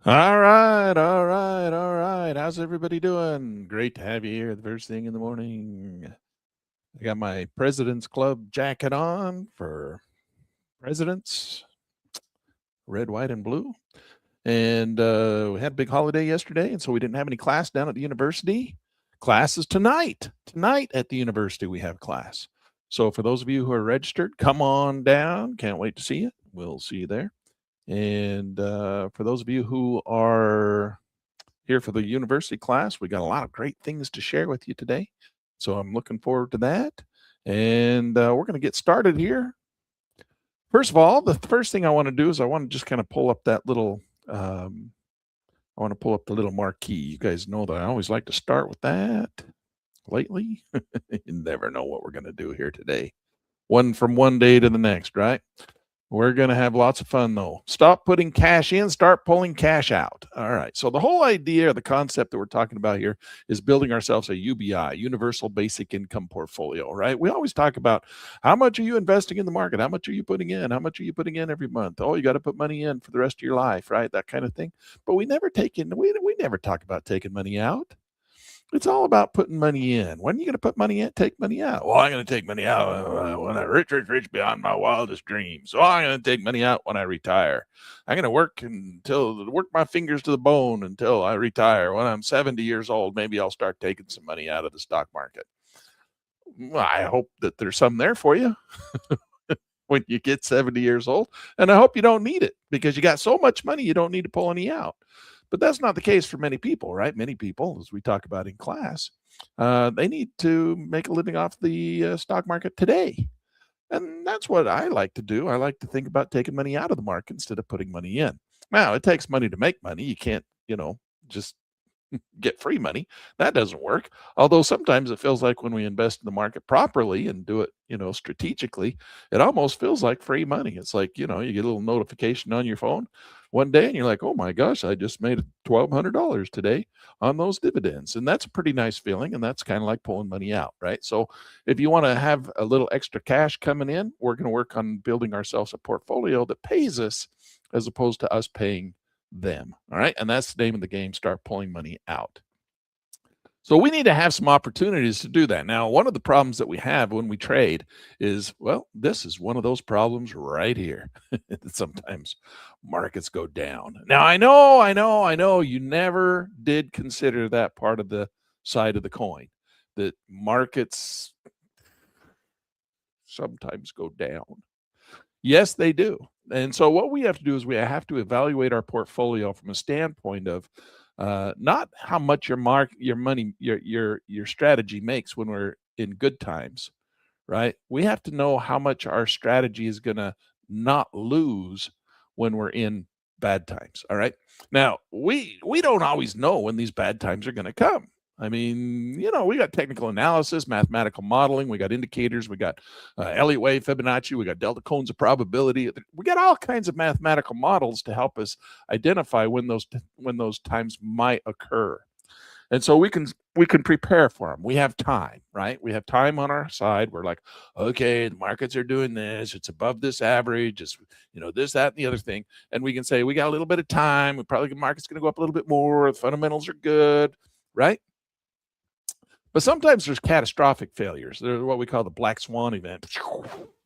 All right, all right, all right. How's everybody doing? Great to have you here the first thing in the morning. I got my President's Club jacket on for presidents, red, white, and blue. And we had a big holiday yesterday, and so we didn't have any class down at the university. Class is tonight. Tonight at the university, we have class. So for those of you who are registered, come on down. Can't wait to see you. We'll see you there. And for those of you who are here for the university class, we got a lot of great things to share with you today. So I'm looking forward to that. And we're going to get started here. First of all, the first thing I want to do is I want to just kind of pull up that little, I want to pull up the little marquee. You guys know that I always like to start with that. Lately, you never know what we're going to do here today. One from one day to the next, right? We're going to have lots of fun, though. Stop putting cash in, start pulling cash out. All right. So the whole idea or the concept that we're talking about here is building ourselves a UBI, universal basic income portfolio, right? We always talk about how much are you investing in the market? How much are you putting in? How much are you putting in every month? Oh, you got to put money in for the rest of your life, right? That kind of thing. But we never never talk about taking money out. It's all about putting money in. When are you going to put money in? Take money out. Well, I'm going to take money out when I'm rich beyond my wildest dreams. So I'm going to take money out when I retire. I'm going to work my fingers to the bone until I retire. When I'm 70 years old, maybe I'll start taking some money out of the stock market. Well, I hope that there's some there for you when you get 70 years old. And I hope you don't need it because you got so much money, you don't need to pull any out. But that's not the case for many people, right? Many people, as we talk about in class, they need to make a living off the stock market today. And that's what I like to do. I like to think about taking money out of the market instead of putting money in. Now, it takes money to make money. You can't, just get free money. That doesn't work. Although sometimes it feels like when we invest in the market properly and do it, strategically, it almost feels like free money. It's like, you get a little notification on your phone one day and you're like, oh my gosh, I just made $1,200 today on those dividends. And that's a pretty nice feeling. And that's kind of like pulling money out, right? So if you want to have a little extra cash coming in, we're going to work on building ourselves a portfolio that pays us as opposed to us paying them. All right. And that's the name of the game. Start pulling money out. So we need to have some opportunities to do that. Now, one of the problems that we have when we trade is, well, this is one of those problems right here. Sometimes markets go down. Now, I know you never did consider that part of the side of the coin, that markets sometimes go down. Yes, they do. And so what we have to do is we have to evaluate our portfolio from a standpoint of not how much your money, your strategy makes when we're in good times, right? We have to know how much our strategy is going to not lose when we're in bad times. All right. Now we don't always know when these bad times are going to come. I mean, we got technical analysis, mathematical modeling, we got indicators, we got Elliott Wave, Fibonacci, we got delta cones of probability. We got all kinds of mathematical models to help us identify when those times might occur. And so we can prepare for them. We have time, right? We have time on our side. We're like, okay, the markets are doing this. It's above this average. It's this, that, and the other thing. And we can say we got a little bit of time. We probably the market's going to go up a little bit more. The fundamentals are good, right? But sometimes there's catastrophic failures. There's what we call the black swan event.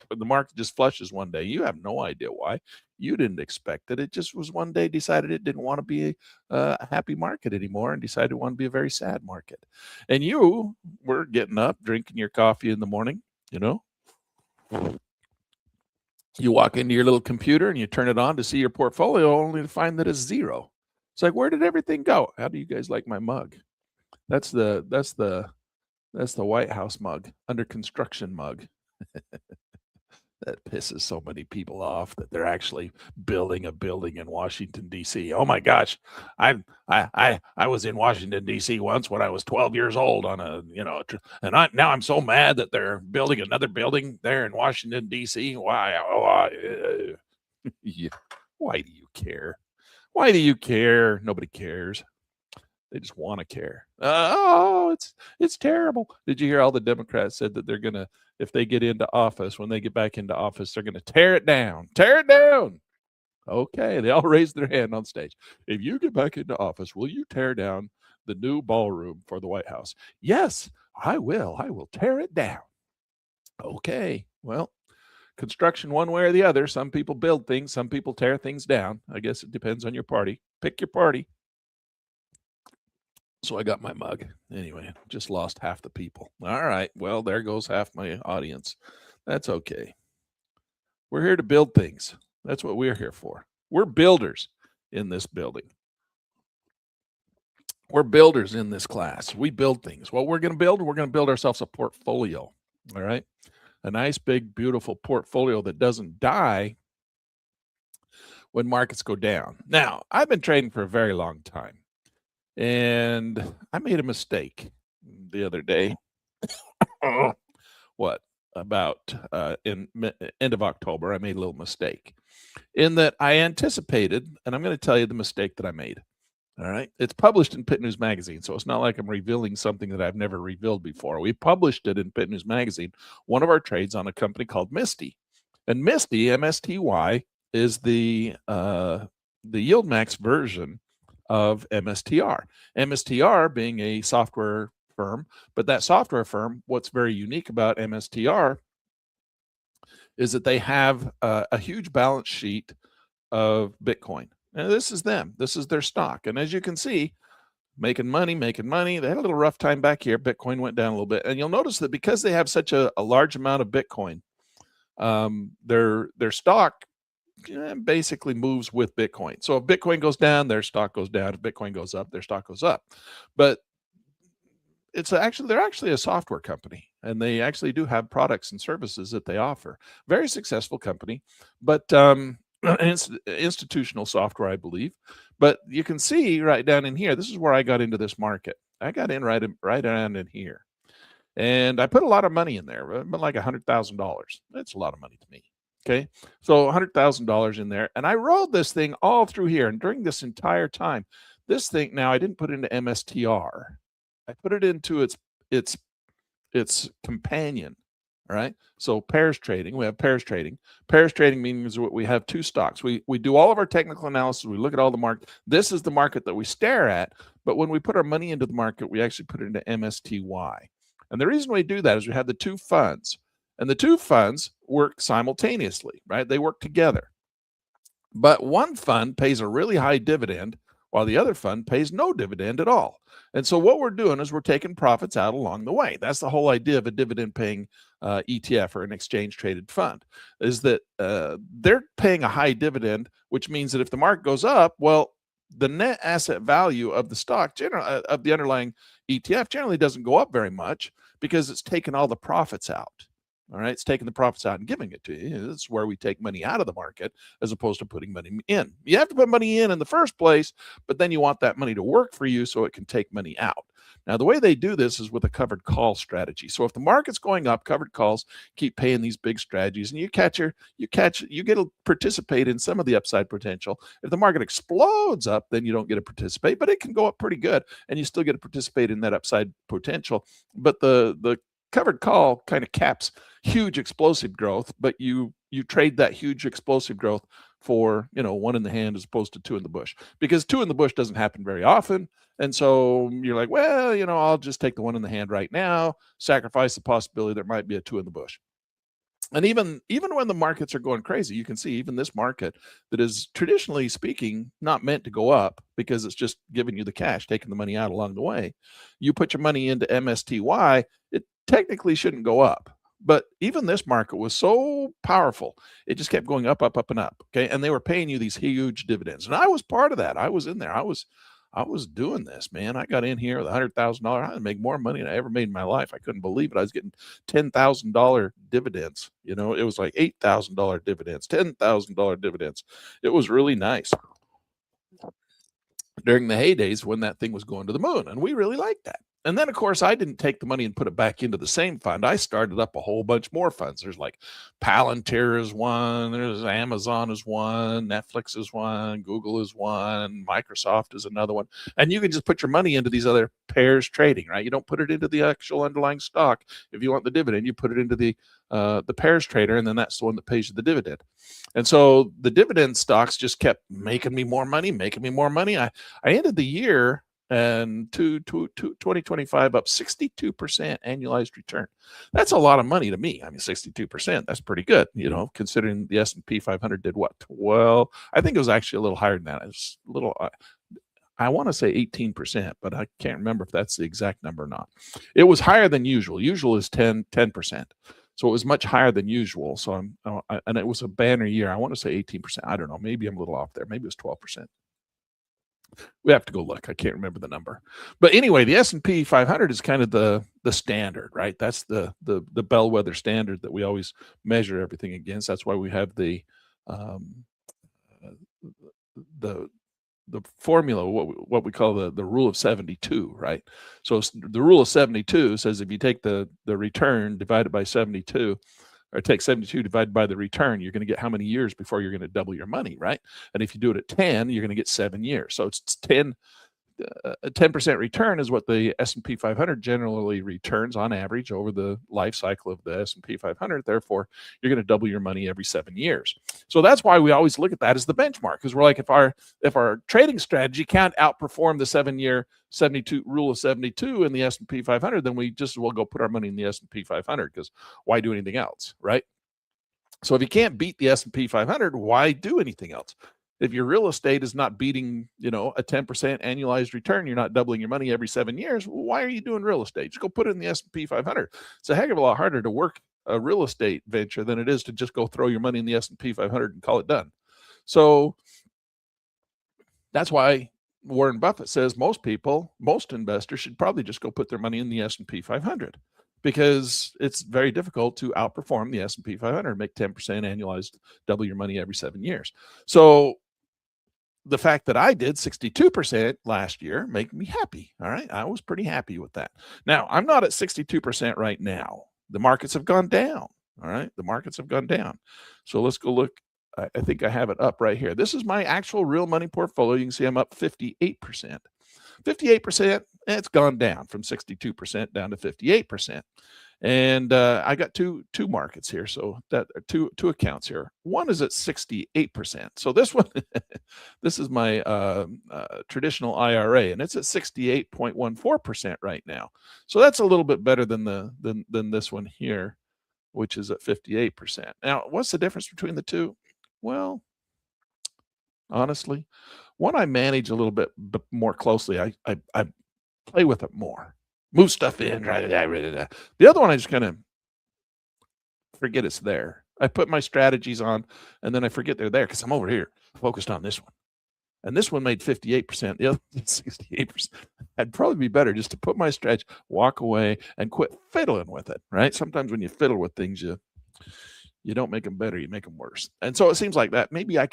The market just flushes one day. You have no idea why. You didn't expect it. It just was one day decided it didn't want to be a happy market anymore and decided it wanted to be a very sad market. And you were getting up, drinking your coffee in the morning, You walk into your little computer and you turn it on to see your portfolio only to find that it's zero. It's like, where did everything go? How do you guys like my mug? That's the White House mug, under construction mug. That pisses so many people off that they're actually building a building in Washington D.C. Oh my gosh, I was in Washington D.C. once when I was 12 years old on now I'm so mad that they're building another building there in Washington D.C. Why? Yeah. Why do you care? Why do you care? Nobody cares. They just want to care. It's terrible. Did you hear all the Democrats said that they're gonna, if they get into office, when they get back into office, they're gonna tear it down. Tear it down. Okay, they all raised their hand on stage. If you get back into office, will you tear down the new ballroom for the White House? Yes, I will. I will tear it down. Okay, well, construction one way or the other. Some people build things, some people tear things down. I guess it depends on your party. Pick your party. So I got my mug. Anyway, just lost half the people. All right, well, there goes half my audience. That's okay. We're here to build things. That's what we're here for. We're builders in this building. We're builders in this class. We build things. What we're going to build ourselves a portfolio. All right. A nice, big, beautiful portfolio that doesn't die when markets go down. Now, I've been trading for a very long time, and I made a mistake the other day. What? About in end of October, I made a little mistake in that I anticipated, and I'm going to tell you the mistake that I made. All right. It's published in Pit News Magazine, so it's not like I'm revealing something that I've never revealed before. We published it in Pit News Magazine, one of our trades on a company called Misty. And Misty, MSTY, is the Yield Max version of MSTR. MSTR being a software firm, but that software firm, what's very unique about MSTR is that they have a huge balance sheet of Bitcoin. And this is them. This is their stock. And as you can see, making money. They had a little rough time back here. Bitcoin went down a little bit. And you'll notice that because they have such a large amount of Bitcoin, their stock basically moves with Bitcoin. So if Bitcoin goes down, their stock goes down. If Bitcoin goes up, their stock goes up. But they're actually a software company, and they actually do have products and services that they offer. Very successful company, but institutional software, I believe. But you can see right down in here, this is where I got into this market. I got in right down in here, and I put a lot of money in there, like $100,000. That's a lot of money to me. Okay, so $100,000 in there, and I rode this thing all through here, and during this entire time, this thing, now I didn't put it into MSTR. I put it into its companion. All right. So pairs trading, we have pairs trading. Pairs trading means we have two stocks. We do all of our technical analysis. We look at all the market. This is the market that we stare at. But when we put our money into the market, we actually put it into MSTY. And the reason we do that is we have the two funds, and the two funds work simultaneously, right? They work together. But one fund pays a really high dividend while the other fund pays no dividend at all. And so what we're doing is we're taking profits out along the way. That's the whole idea of a dividend paying ETF or an exchange traded fund, is that they're paying a high dividend, which means that if the market goes up, well, the net asset value of the stock, of the underlying ETF, generally doesn't go up very much because it's taken all the profits out. All right, it's taking the profits out and giving it to you. That's where we take money out of the market as opposed to putting money in. You have to put money in the first place, but then you want that money to work for you so it can take money out. Now, the way they do this is with a covered call strategy. So if the market's going up, covered calls keep paying these big strategies, and you get to participate in some of the upside potential. If the market explodes up, then you don't get to participate, but it can go up pretty good, and you still get to participate in that upside potential. But the covered call kind of caps huge explosive growth, but you trade that huge explosive growth for, one in the hand as opposed to two in the bush, because two in the bush doesn't happen very often. And so you're like, well, I'll just take the one in the hand right now, sacrifice the possibility there might be a two in the bush. And even when the markets are going crazy, you can see even this market that is traditionally speaking not meant to go up because it's just giving you the cash, taking the money out along the way. You put your money into MSTY, it technically shouldn't go up. But even this market was so powerful, it just kept going up, up, up, and up. Okay. And they were paying you these huge dividends. And I was part of that. I was in there. I was doing this, man. I got in here with $100,000. I'd make more money than I ever made in my life. I couldn't believe it. I was getting $10,000 dividends. It was like $8,000 dividends, $10,000 dividends. It was really nice during the heydays when that thing was going to the moon. And we really liked that. And then, of course, I didn't take the money and put it back into the same fund. I started up a whole bunch more funds. There's like Palantir is one, there's Amazon is one, Netflix is one, Google is one, Microsoft is another one. And you can just put your money into these other pairs trading, right? You don't put it into the actual underlying stock. If you want the dividend, you put it into the pairs trader, and then that's the one that pays you the dividend. And so the dividend stocks just kept making me more money. I ended the year and 2025 up 62% annualized return. That's a lot of money to me. I mean, 62%, that's pretty good, considering the S&P 500 did what? Well, I think it was actually a little higher than that. It's a little, I want to say 18%, but I can't remember if that's the exact number or not. It was higher than usual. Usual is 10%. So it was much higher than usual. So and it was a banner year. I want to say 18%. I don't know. Maybe I'm a little off there. Maybe it was 12%. We have to go look. I can't remember the number. But anyway, the S&P 500 is kind of the standard, right? That's the bellwether standard that we always measure everything against. That's why we have the formula, what we call the rule of 72, right? So the rule of 72 says if you take the return divided by 72, or take 72 divided by the return, you're going to get how many years before you're going to double your money, right? And if you do it at 10, you're going to get 7 years. So it's 10. A 10% return is what the S&P 500 generally returns on average over the life cycle of the S&P 500. Therefore, you're going to double your money every 7 years. So that's why we always look at that as the benchmark, because we're like, if our trading strategy can't outperform the 7-year 72 rule of 72 in the S&P 500, then we just will go put our money in the S&P 500, because why do anything else, right? So if you can't beat the S&P 500, why do anything else? If your real estate is not beating, a 10% annualized return, you're not doubling your money every 7 years, why are you doing real estate? Just go put it in the S&P 500. It's a heck of a lot harder to work a real estate venture than it is to just go throw your money in the S&P 500 and call it done. So that's why Warren Buffett says most investors should probably just go put their money in the S&P 500, because it's very difficult to outperform the S&P 500, make 10% annualized, double your money every 7 years. So the fact that I did 62% last year made me happy. All right. I was pretty happy with that. Now, I'm not at 62% right now. The markets have gone down. All right. The markets have gone down. So let's go look. I think I have it up right here. This is my actual real money portfolio. You can see I'm up 58%. 58%, it's gone down from 62% down to 58%. And I got two markets here, so that two accounts here. One is at 68%. So this one, this is my traditional IRA, and it's at 68.14% right now. So that's a little bit better than than this one here, which is at 58%. Now, what's the difference between the two? Well, honestly, one I manage a little bit more closely. I play with it more, move stuff in. The other one, I just kind of forget it's there. I put my strategies on, and then I forget they're there because I'm over here focused on this one. And this one made 58%. The other 68%. I'd probably be better just to put my strategy, walk away, and quit fiddling with it. Right? Sometimes when you fiddle with things, you don't make them better, you make them worse. And so it seems like that maybe I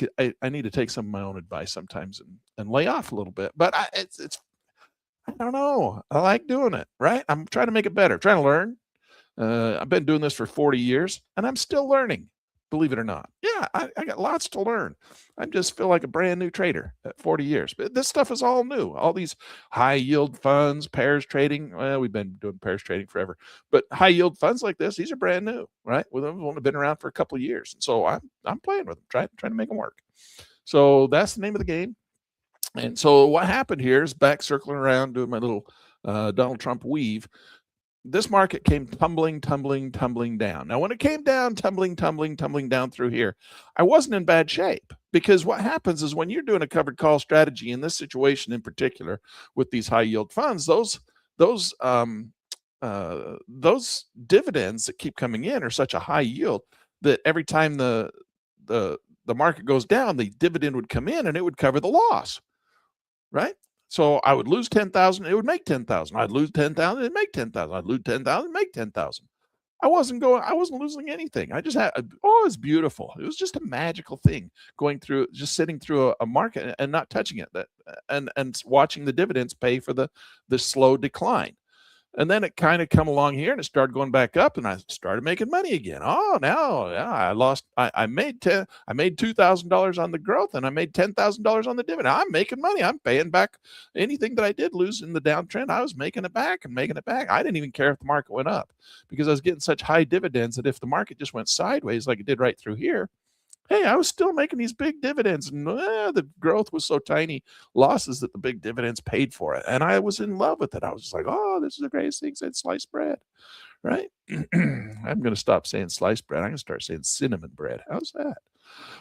need to take some of my own advice sometimes and lay off a little bit. But I don't know. I like doing it, right? I'm trying to make it better, trying to learn. I've been doing this for 40 years, and I'm still learning, believe it or not. Yeah, I got lots to learn. I just feel like a brand new trader at 40 years. But this stuff is all new. All these high yield funds, pairs trading. Well, we've been doing pairs trading forever. But high yield funds like this, these are brand new, right? Well, they've only been around for a couple of years. And so I'm playing with them, trying to make them work. So that's the name of the game. And so what happened here is, back circling around doing my little Donald Trump weave, this market came tumbling down. Now, when it came down, tumbling down through here, I wasn't in bad shape, because what happens is when you're doing a covered call strategy, in this situation in particular with these high yield funds, those dividends that keep coming in are such a high yield that every time the market goes down, the dividend would come in and it would cover the loss. Right? So I would lose 10,000, it would make 10,000. I'd lose 10,000, it'd make 10,000. I'd lose 10,000, make 10,000. I wasn't losing anything. I just had, it was beautiful. It was just a magical thing, going through, just sitting through a market and not touching it, and watching the dividends pay for the slow decline. And then it kind of come along here and it started going back up and I started making money again. Oh, now yeah, I made $2,000 on the growth and I made $10,000 on the dividend. I'm making money. I'm paying back anything that I did lose in the downtrend. I was making it back and making it back. I didn't even care if the market went up because I was getting such high dividends that if the market just went sideways like it did right through here, hey, I was still making these big dividends. And the growth was so tiny, losses that the big dividends paid for it. And I was in love with it. I was just like, oh, this is the greatest thing since sliced bread, right? I'm going to stop saying sliced bread. I'm going to start saying cinnamon bread. How's that?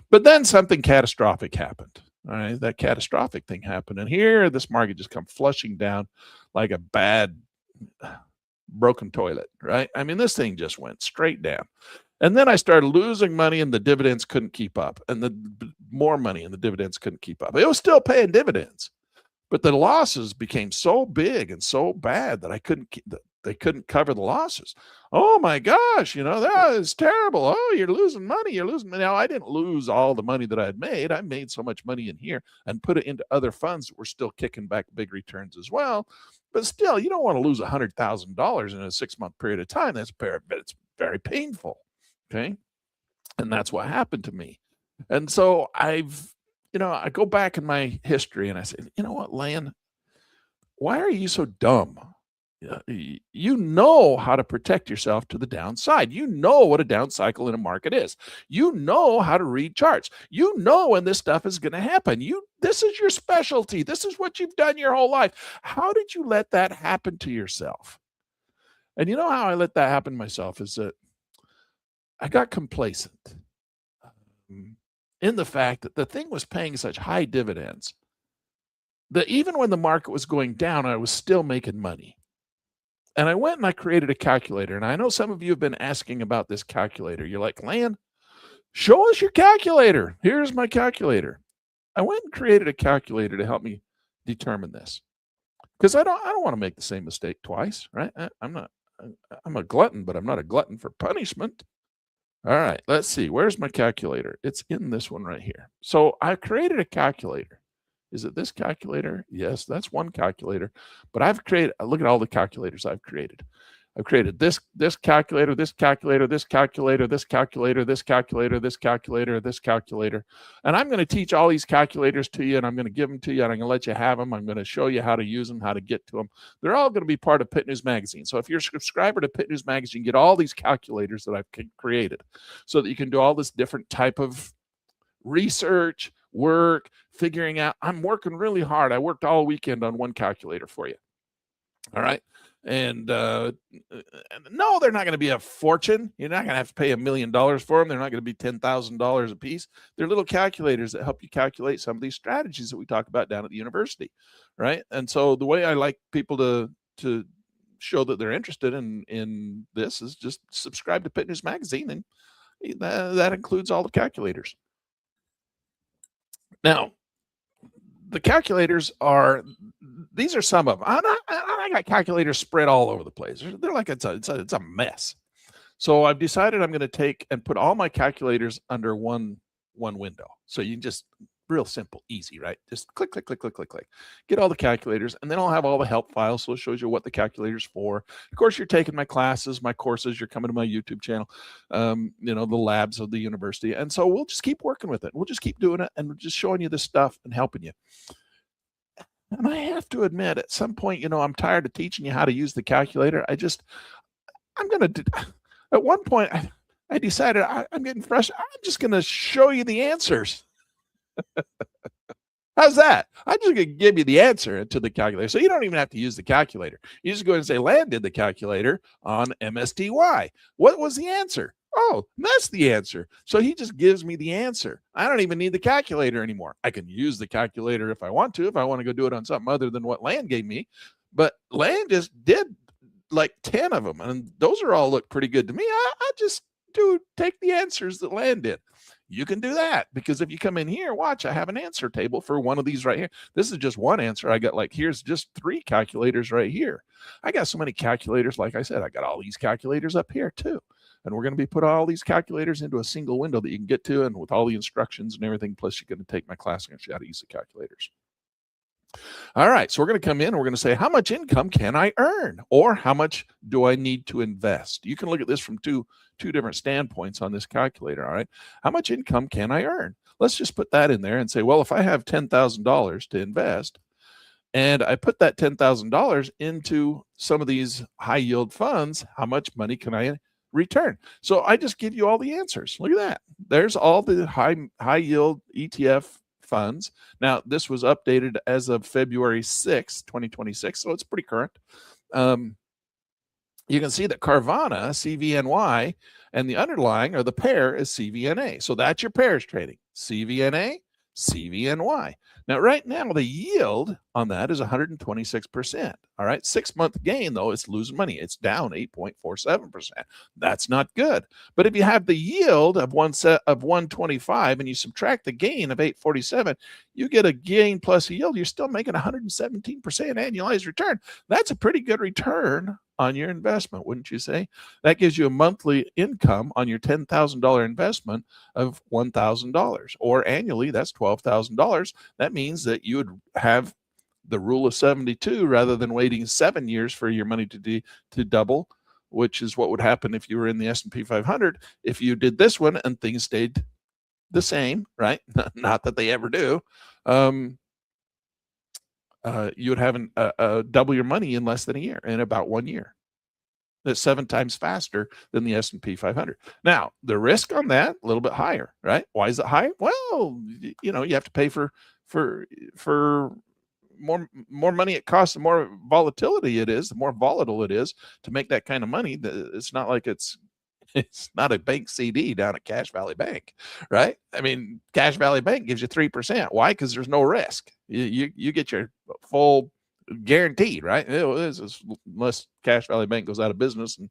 But then something catastrophic happened. All right, that catastrophic thing happened. And here, this market just come flushing down like a bad broken toilet, right? I mean, this thing just went straight down. And then I started losing money and the dividends couldn't keep up, and the more money and the dividends couldn't keep up. It was still paying dividends, but the losses became so big and so bad that they couldn't cover the losses. Oh my gosh, that is terrible. Oh, you're losing money. You're losing money. Now, I didn't lose all the money that I had made. I made so much money in here and put it into other funds that were still kicking back big returns as well. But still, you don't want to lose $100,000 in a 6-month period of time. It's very painful. Okay. And that's what happened to me. And so I go back in my history and I say, you know what, Lan, why are you so dumb? You know how to protect yourself to the downside. You know what a down cycle in a market is. You know how to read charts. You know when this stuff is going to happen. This is your specialty. This is what you've done your whole life. How did you let that happen to yourself? And you know how I let that happen to myself is that I got complacent in the fact that the thing was paying such high dividends that even when the market was going down, I was still making money. And I went and I created a calculator. And I know some of you have been asking about this calculator. You're like, Lan, show us your calculator. Here's my calculator. I went and created a calculator to help me determine this because I don't want to make the same mistake twice, right? I'm a glutton, but I'm not a glutton for punishment. All right, let's see. Where's my calculator? It's in this one right here. So I created a calculator. Is it this calculator? Yes, that's one calculator. But look at all the calculators I've created. I've created this calculator, this calculator, this calculator, this calculator, this calculator, this calculator, this calculator. And I'm going to teach all these calculators to you, and I'm going to give them to you, and I'm going to let you have them. I'm going to show you how to use them, how to get to them. They're all going to be part of Pit News Magazine. So if you're a subscriber to Pit News Magazine, get all these calculators that I've created so that you can do all this different type of research, work, figuring out. I'm working really hard. I worked all weekend on one calculator for you. All right. And no, they're not going to be a fortune. You're not going to have to pay $1 million for them. They're not going to be $10,000 a piece. They're little calculators that help you calculate some of these strategies that we talk about down at the university, right? And so the way I like people to show that they're interested in this is just subscribe to Pit News Magazine, and that includes all the calculators. Now, the calculators these are some of them. I got calculators spread all over the place. They're like it's a mess. So I've decided I'm going to take and put all my calculators under one window. So you can just real simple, easy, right? Just click, click, click, click, click, click. Get all the calculators, and then I'll have all the help files. So it shows you what the calculator's for. Of course, you're taking my classes, my courses. You're coming to my YouTube channel, the labs of the university. And so we'll just keep working with it. We'll just keep doing it and just showing you this stuff and helping you. And I have to admit, at some point, I'm tired of teaching you how to use the calculator. At one point, I decided I'm getting frustrated. I'm just going to show you the answers. How's that? I'm just going to give you the answer to the calculator. So you don't even have to use the calculator. You just go ahead and say, Lan did the calculator on MSTY. What was the answer? Oh, that's the answer. So he just gives me the answer. I don't even need the calculator anymore. I can use the calculator if I want to go do it on something other than what Lan gave me. But Lan just did like 10 of them. And those all look pretty good to me. I just take the answers that Lan did. You can do that because if you come in here, watch, I have an answer table for one of these right here. This is just one answer. I got here's just 3 calculators right here. I got so many calculators. Like I said, I got all these calculators up here too. And we're going to be putting all these calculators into a single window that you can get to, and with all the instructions and everything. Plus, you're going to take my class and show you how to use the calculators. All right, so we're going to come in and we're going to say, how much income can I earn? Or how much do I need to invest? You can look at this from two different standpoints on this calculator, all right? How much income can I earn? Let's just put that in there and say, well, if I have $10,000 to invest, and I put that $10,000 into some of these high yield funds, how much money can I return? So I just give you all the answers. Look at that. There's all the high yield ETF funds. Now, this was updated as of February 6th, 2026, so it's pretty current. You can see that Carvana, CVNY, and the underlying or the pair is CVNA. So that's your pairs trading, CVNA, CVNY. Now, right now, the yield on that is 126%. All right. 6-month gain, though, it's losing money. It's down 8.47%. That's not good. But if you have the yield of 125 and you subtract the gain of 847, you get a gain plus a yield. You're still making 117% annualized return. That's a pretty good return on your investment, wouldn't you say? That gives you a monthly income on your $10,000 investment of $1,000, or annually, that's $12,000. That means that you would have the rule of 72 rather than waiting 7 years for your money to double, which is what would happen if you were in the S&P 500. If you did this one and things stayed the same, right? Not that they ever do. You would have double your money in less than a year, in about 1 year. That's 7 times faster than the S&P 500. Now, the risk on that a little bit higher, right? Why is it high? Well, you have to pay for more money it costs, the more volatility it is, the more volatile it is to make that kind of money. It's not like it's not a bank CD down at Cash Valley Bank, right? I mean, Cash Valley Bank gives you 3%. Why? Because there's no risk. You get your full guaranteed, right? Unless Cash Valley Bank goes out of business, and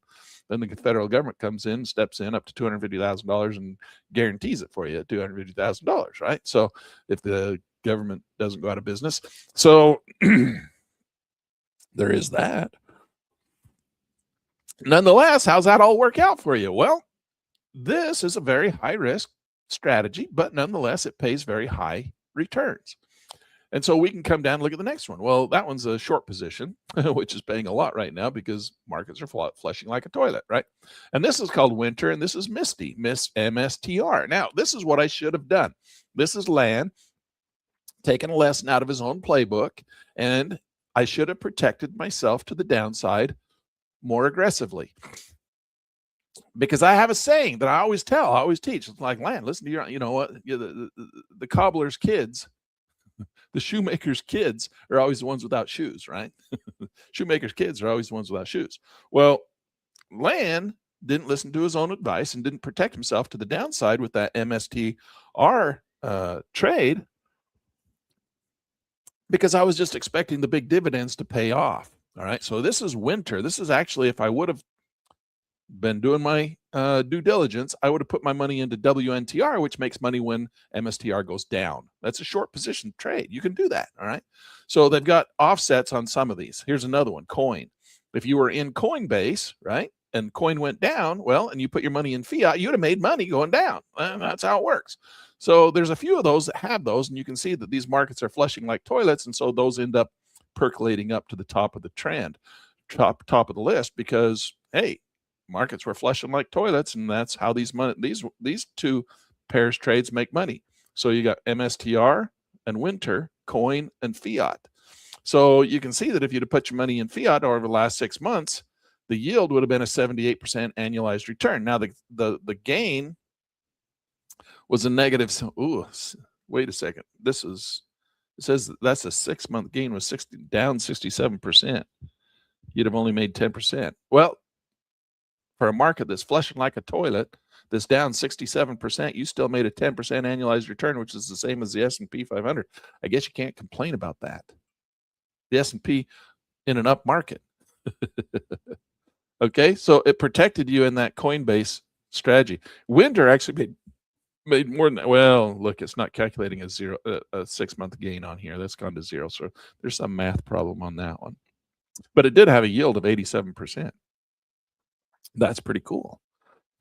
then the federal government comes in, steps in up to $250,000 and guarantees it for you at $250,000, right? So if the government doesn't go out of business, so there is that. Nonetheless, how's that all work out for you? Well, this is a very high risk strategy, but nonetheless, it pays very high returns. And so we can come down and look at the next one. Well, that one's a short position, which is paying a lot right now because markets are flushing like a toilet, right? And this is called winter, and this is Misty, MSTR. Now, this is what I should have done. This is Lan taking a lesson out of his own playbook, and I should have protected myself to the downside more aggressively. Because I have a saying that I always teach. It's like, Lan, listen to the cobbler's kids, the shoemaker's kids are always the ones without shoes, right? Shoemaker's kids are always the ones without shoes. Well, Lan didn't listen to his own advice and didn't protect himself to the downside with that MSTR trade, because I was just expecting the big dividends to pay off. All right. So this is winter. This is actually, if I would have been doing my due diligence, I would have put my money into WNTR, which makes money when MSTR goes down. That's a short position trade. You can do that. All right. So they've got offsets on some of these. Here's another one, coin. If you were in Coinbase, right, and coin went down, well, and you put your money in fiat, you'd have made money going down. And that's how it works. So there's a few of those that have those, and you can see that these markets are flushing like toilets, and so those end up percolating up to the top of the trend, top of the list, because hey, markets were flushing like toilets, and that's how these two pairs trades make money. So you got MSTR and winter, coin and fiat. So you can see that if you'd have put your money in fiat over the last 6 months, the yield would have been a 78% annualized return. Now the gain was a negative. Ooh, wait a second. It says that's a 6-month gain was down 67%. You'd have only made 10%. Well, for a market that's flushing like a toilet, that's down 67%, you still made a 10% annualized return, which is the same as the S&P 500. I guess you can't complain about that. The S&P in an up market. Okay, so it protected you in that Coinbase strategy. Winter actually made more than that. Well, look, it's not calculating a 6-month gain on here. That's gone to zero. So there's some math problem on that one. But it did have a yield of 87%. That's pretty cool.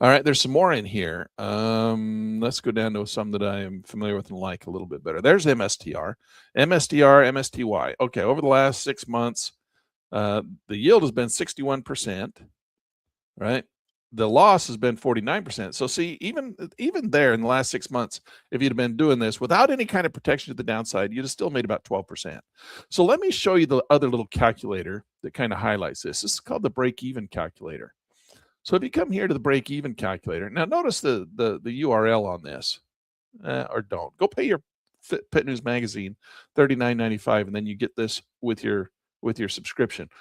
All right, there's some more in here. Let's go down to some that I am familiar with and like a little bit better. There's MSTR, MSTY. Okay, over the last 6 months, the yield has been 61%, right? The loss has been 49%. So see, even there in the last 6 months, if you'd have been doing this without any kind of protection to the downside, you'd have still made about 12%. So let me show you the other little calculator that kind of highlights this. This is called the break-even calculator. So if you come here to the break-even calculator, now notice the URL on this, or don't. Go pay your Pit News Magazine $39.95, and then you get this with your subscription.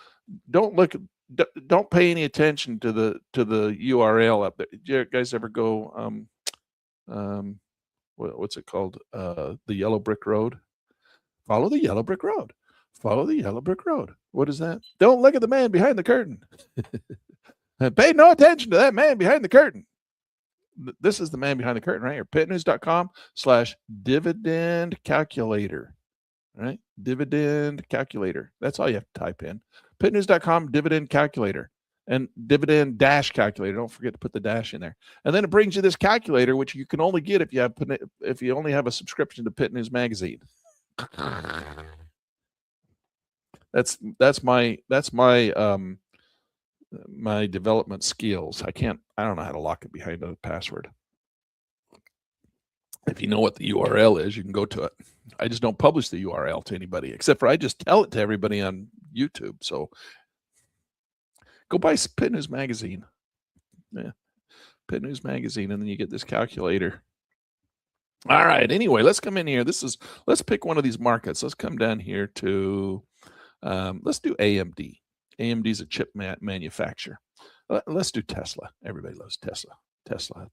Don't pay any attention to the URL up there. Did you guys ever go what's it called? The Yellow Brick Road. Follow the Yellow Brick Road. Follow the Yellow Brick Road. What is that? Don't look at the man behind the curtain. Pay no attention to that man behind the curtain. This is the man behind the curtain right here. pitnews.com/dividend calculator. Right? Dividend calculator. That's all you have to type in. pitnews.com dividend calculator and dividend dash calculator. Don't forget to put the dash in there. And then it brings you this calculator, which you can only get if you only have a subscription to Pit News Magazine. That's my my development skills. I don't know how to lock it behind a password. If you know what the URL is, you can go to it. I just don't publish the URL to anybody, except for I just tell it to everybody on YouTube. So go buy Pit News Magazine. Yeah, Pit News Magazine, and then you get this calculator. All right. Anyway, let's come in here. Let's pick one of these markets. Let's come down here to, let's do AMD. AMD is a chip manufacturer. Let's do Tesla. Everybody loves Tesla. Tesla.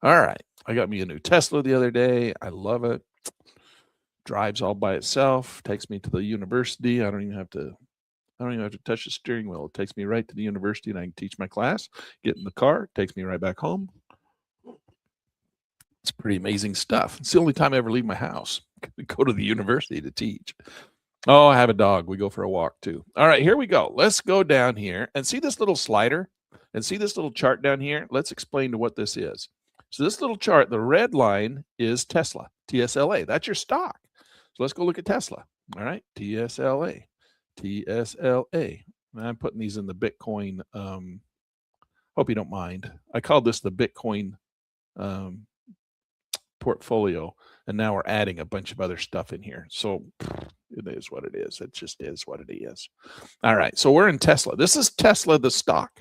All right. I got me a new Tesla the other day. I love it. Drives all by itself. Takes me to the university. I don't even have to touch the steering wheel. It takes me right to the university, and I can teach my class. Get in the car. Takes me right back home. It's pretty amazing stuff. It's the only time I ever leave my house. Go to the university to teach. Oh, I have a dog. We go for a walk too. All right, here we go. Let's go down here and see this little slider and see this little chart down here. Let's explain to what this is. So this little chart, the red line is Tesla, TSLA. That's your stock. So let's go look at Tesla. All right, TSLA. I'm putting these in the Bitcoin. Hope you don't mind. I called this the Bitcoin portfolio, and now we're adding a bunch of other stuff in here. So it is what it is. It just is what it is. All right, so we're in Tesla. This is Tesla the stock.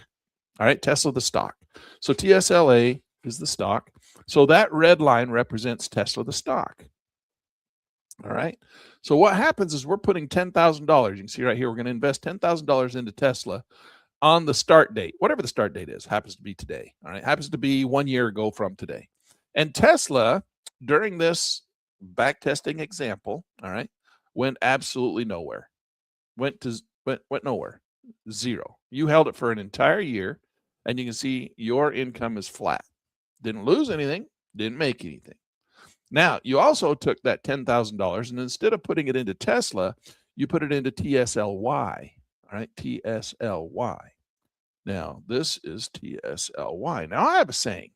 All right, Tesla the stock. So TSLA is the stock. So that red line represents Tesla the stock. All right. So what happens is we're putting $10,000. You can see right here, we're going to invest $10,000 into Tesla on the start date, whatever the start date is, happens to be today. All right. Happens to be 1 year ago from today. And Tesla, during this back testing example, all right, went absolutely nowhere. Went nowhere. Zero. You held it for an entire year, and you can see your income is flat. Didn't lose anything, didn't make anything. Now, you also took that $10,000, and instead of putting it into Tesla, you put it into TSLY. All right, TSLY. Now, this is TSLY. Now, I have a saying.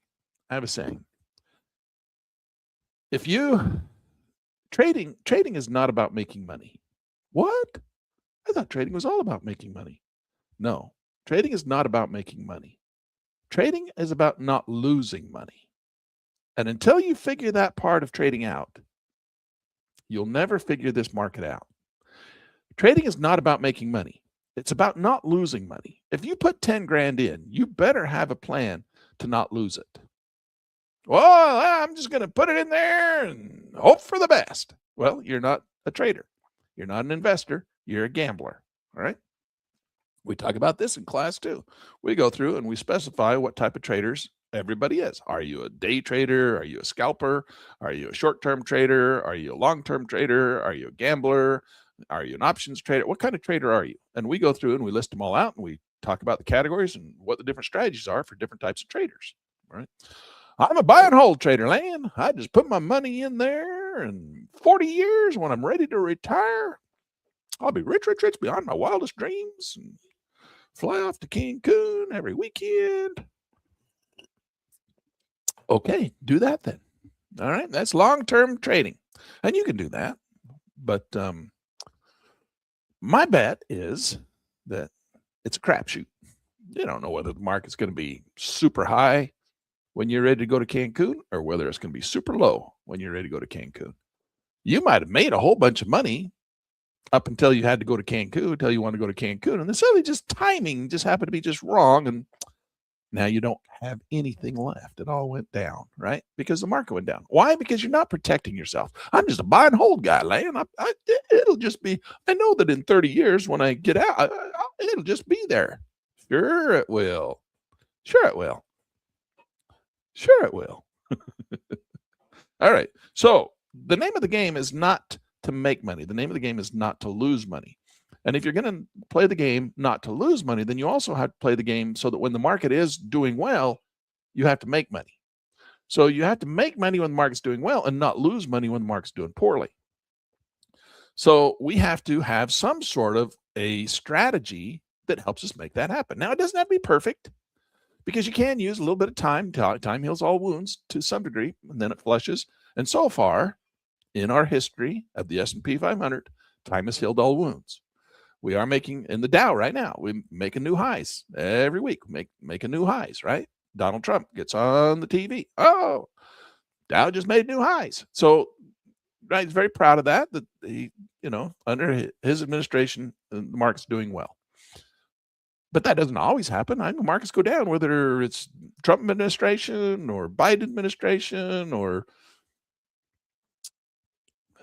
If you trading is not about making money. What? I thought trading was all about making money. No, trading is not about making money. Trading is about not losing money. And until you figure that part of trading out, you'll never figure this market out. Trading is not about making money. It's about not losing money. If you put 10 grand in, you better have a plan to not lose it. Well, I'm just going to put it in there and hope for the best. Well, you're not a trader. You're not an investor. You're a gambler. All right. We talk about this in class too. We go through and we specify what type of traders everybody is. Are you a day trader? Are you a scalper? Are you a short-term trader? Are you a long-term trader? Are you a gambler? Are you an options trader? What kind of trader are you? And we go through and we list them all out, and we talk about the categories and what the different strategies are for different types of traders. All right. I'm a buy and hold trader, Lan. I just put my money in there, and 40 years when I'm ready to retire, I'll be rich beyond my wildest dreams and fly off to Cancun every weekend. Okay, do that then. All right, that's long-term trading, and you can do that. But my bet is that it's a crapshoot. You don't know whether the market's going to be super high when you're ready to go to Cancun or whether it's going to be super low when you're ready to go to Cancun. You might have made a whole bunch of money up until you had to go to Cancun, until you want to go to Cancun, and then suddenly just timing just happened to be just wrong, and now you don't have anything left. It all went down, right? Because the market went down. Why? Because you're not protecting yourself. I'm just a buy and hold guy, Lan. It'll just be, I know that in 30 years when I get out, it'll just be there. Sure it will. Sure it will. Sure it will. All right. So the name of the game is not to make money. The name of the game is not to lose money. And if you're going to play the game not to lose money, then you also have to play the game so that when the market is doing well, you have to make money. So you have to make money when the market's doing well and not lose money when the market's doing poorly. So we have to have some sort of a strategy that helps us make that happen. Now, it doesn't have to be perfect because you can use a little bit of time. Time heals all wounds to some degree, and then it flushes. And so far in our history of the S&P 500, time has healed all wounds. We are making, in the Dow right now, we're making new highs every week, making new highs, right? Donald Trump gets on the TV. Oh, Dow just made new highs. So, right, he's very proud of that he, under his administration, the market's doing well. But that doesn't always happen. I know markets go down, whether it's Trump administration or Biden administration or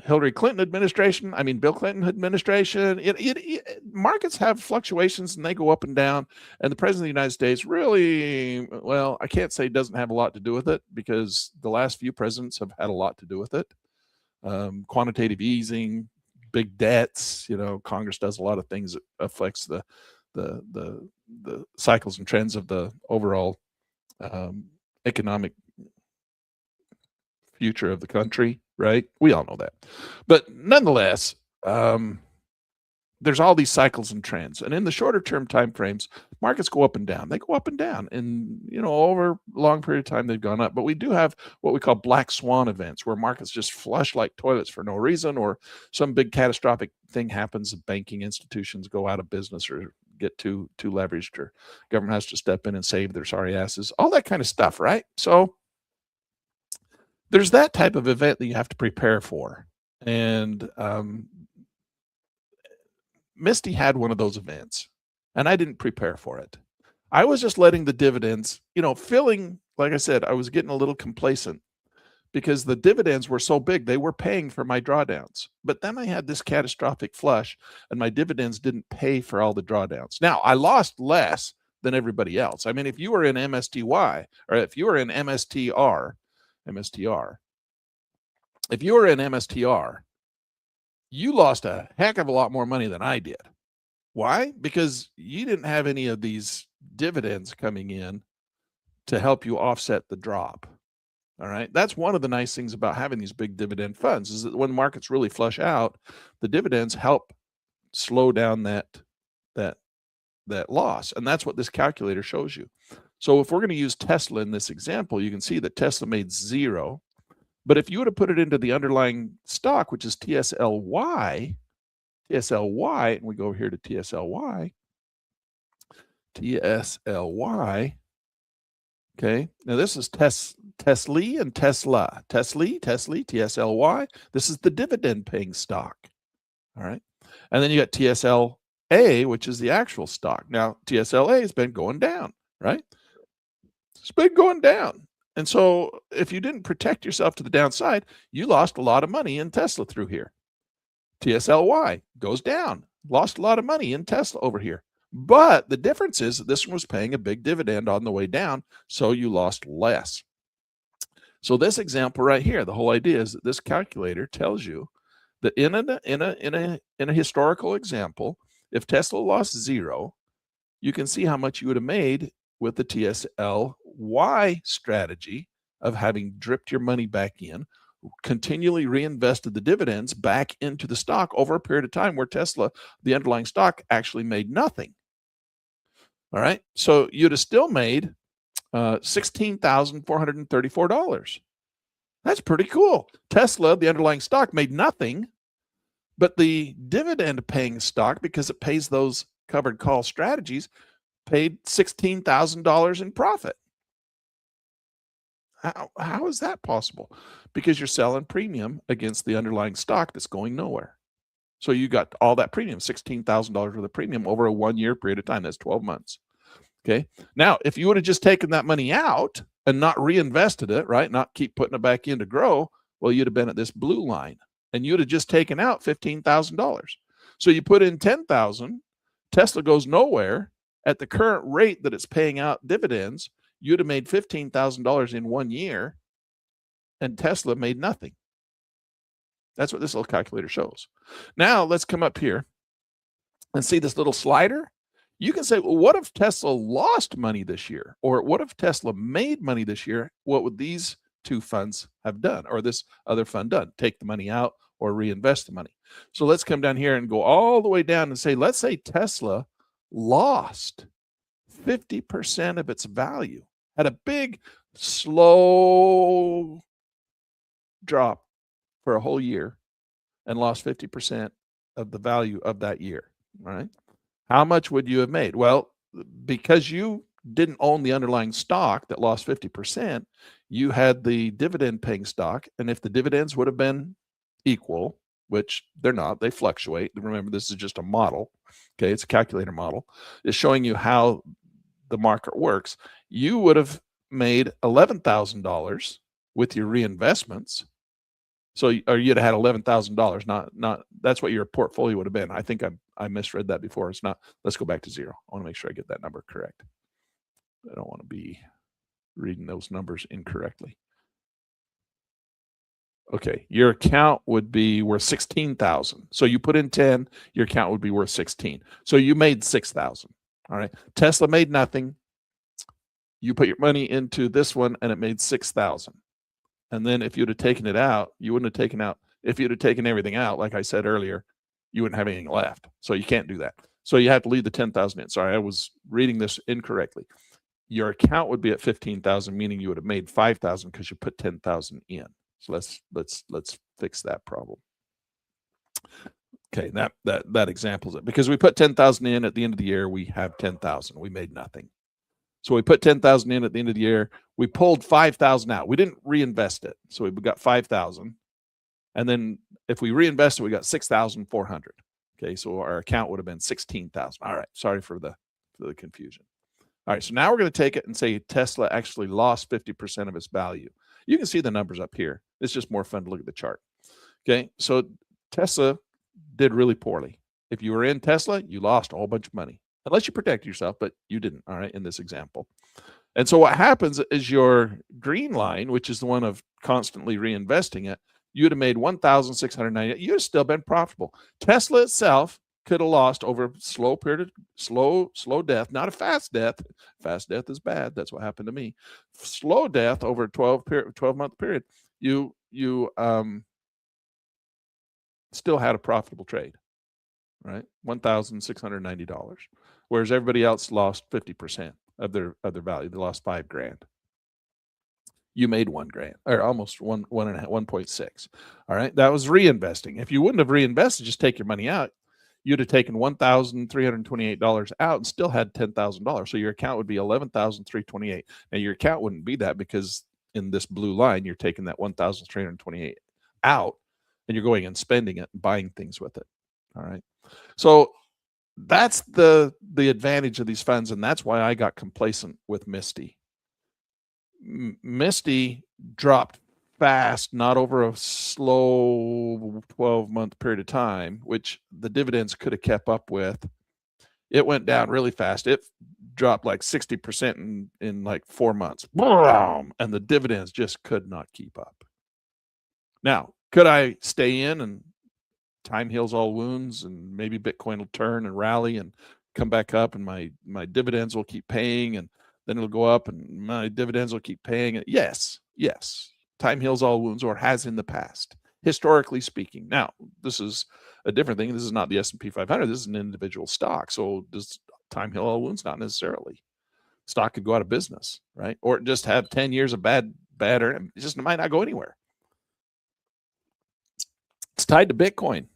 Hillary Clinton administration, Bill Clinton administration. Markets have fluctuations and they go up and down. And the president of the United States really, well, I can't say doesn't have a lot to do with it because the last few presidents have had a lot to do with it. Quantitative easing, big debts, Congress does a lot of things that affects the cycles and trends of the overall economic future of the country, right? We all know that. But nonetheless, there's all these cycles and trends. And in the shorter term time frames, markets go up and down. They go up and down. And, over a long period of time, they've gone up. But we do have what we call black swan events where markets just flush like toilets for no reason, or some big catastrophic thing happens. Banking institutions go out of business or get too leveraged, or government has to step in and save their sorry asses, all that kind of stuff, right? So there's that type of event that you have to prepare for. And Misty had one of those events, and I didn't prepare for it. I was just letting the dividends, feeling, like I said, I was getting a little complacent because the dividends were so big, they were paying for my drawdowns. But then I had this catastrophic flush, and my dividends didn't pay for all the drawdowns. Now, I lost less than everybody else. If you were in MSTY, or if you were in MSTR, if you were in MSTR, you lost a heck of a lot more money than I did. Why? Because you didn't have any of these dividends coming in to help you offset the drop. All right. That's one of the nice things about having these big dividend funds is that when markets really flush out, the dividends help slow down that loss. And that's what this calculator shows you. So if we're going to use Tesla in this example, you can see that Tesla made zero. But if you were to put it into the underlying stock, which is TSLY, and we go over here to TSLY, okay, now this is Tesla and Tesla, TSLY. This is the dividend paying stock, all right? And then you got TSLA, which is the actual stock. Now, TSLA has been going down, right? It's been going down. And so if you didn't protect yourself to the downside, you lost a lot of money in Tesla through here. TSLY goes down, lost a lot of money in Tesla over here. But the difference is that this one was paying a big dividend on the way down, so you lost less. So this example right here, the whole idea is that this calculator tells you that in a historical example, if Tesla lost zero, you can see how much you would have made with the TSLY strategy of having dripped your money back in, continually reinvested the dividends back into the stock over a period of time where Tesla, the underlying stock, actually made nothing. All right. So you'd have still made $16,434. That's pretty cool. Tesla, the underlying stock, made nothing, but the dividend paying stock, because it pays those covered call strategies, paid $16,000 in profit. How is that possible? Because you're selling premium against the underlying stock that's going nowhere. So you got all that premium, $16,000 worth of premium over a 1 year period of time. That's 12 months. Okay. Now, if you would have just taken that money out and not reinvested it, right, not keep putting it back in to grow, well, you'd have been at this blue line and you'd have just taken out $15,000. So you put in 10,000, Tesla goes nowhere. At the current rate that it's paying out dividends, you'd have made $15,000 in 1 year, and Tesla made nothing. That's what this little calculator shows. Now let's come up here and see this little slider. You can say, well, what if Tesla lost money this year? Or what if Tesla made money this year? What would these two funds have done, or this other fund done? Take the money out or reinvest the money. So let's come down here and go all the way down and say, let's say Tesla lost 50% of its value, had a big, slow drop for a whole year and lost 50% of the value of that year, right? How much would you have made? Well, because you didn't own the underlying stock that lost 50%, you had the dividend paying stock. And if the dividends would have been equal, which they're not, they fluctuate. Remember, this is just a model. Okay, it's a calculator model. It's showing you how the market works. You would have made $11,000 with your reinvestments. So, or you'd have had $11,000. Not that's what your portfolio would have been. I think I misread that before. It's not. Let's go back to zero. I want to make sure I get that number correct. I don't want to be reading those numbers incorrectly. Okay, your account would be worth 16,000. So you put in 10, your account would be worth 16. So you made 6,000. All right. Tesla made nothing. You put your money into this one and it made 6,000. And then if you'd have taken it out, you wouldn't have taken out. If you'd have taken everything out, like I said earlier, you wouldn't have anything left. So you can't do that. So you have to leave the 10,000 in. Sorry, I was reading this incorrectly. Your account would be at 15,000, meaning you would have made 5,000 because you put 10,000 in. So let's fix that problem. Okay, that examples it, because we put 10,000 in at the end of the year, we have 10,000. We made nothing. So we put 10,000 in at the end of the year. We pulled 5,000 out. We didn't reinvest it, so we got 5,000. And then if we reinvested, we got 6,400. Okay, so our account would have been 16,000. All right, sorry for the confusion. All right, so now we're going to take it and say Tesla actually lost 50% of its value. You can see the numbers up here. It's just more fun to look at the chart. Okay, so Tesla did really poorly. If you were in Tesla, you lost a whole bunch of money, unless you protect yourself, but you didn't, all right, in this example. And so what happens is your green line, which is the one of constantly reinvesting it, you'd have made 1,690. You'd have still been profitable. Tesla itself could have lost over a slow period of slow death, not a fast death. Fast death is bad. That's what happened to me. Slow death over a 12-month period. You still had a profitable trade, right? $1,690, whereas everybody else lost 50% of their value. They lost $5,000. You made $1,000, or almost 1.6. All right, that was reinvesting. If you wouldn't have reinvested, just take your money out, you'd have taken $1,328 out and still had $10,000. So your account would be $11,328. Now your account wouldn't be that, because in this blue line, you're taking that $1,328 out and you're going and spending it and buying things with it. All right. So that's the advantage of these funds. And that's why I got complacent with Misty. Misty dropped fast, not over a slow 12-month period of time, which the dividends could have kept up with. It went down really fast. It dropped like 60% in like 4 months. And the dividends just could not keep up. Now, could I stay in and time heals all wounds and maybe Bitcoin will turn and rally and come back up and my dividends will keep paying and then it'll go up and my dividends will keep paying? Yes. Time heals all wounds, or has in the past, historically speaking. Now, this is a different thing. This is not the S&P 500. This is an individual stock. So does time heal all wounds? Not necessarily. stock could go out of business, right? Or just have 10 years of bad earnings. It just might not go anywhere. It's tied to Bitcoin.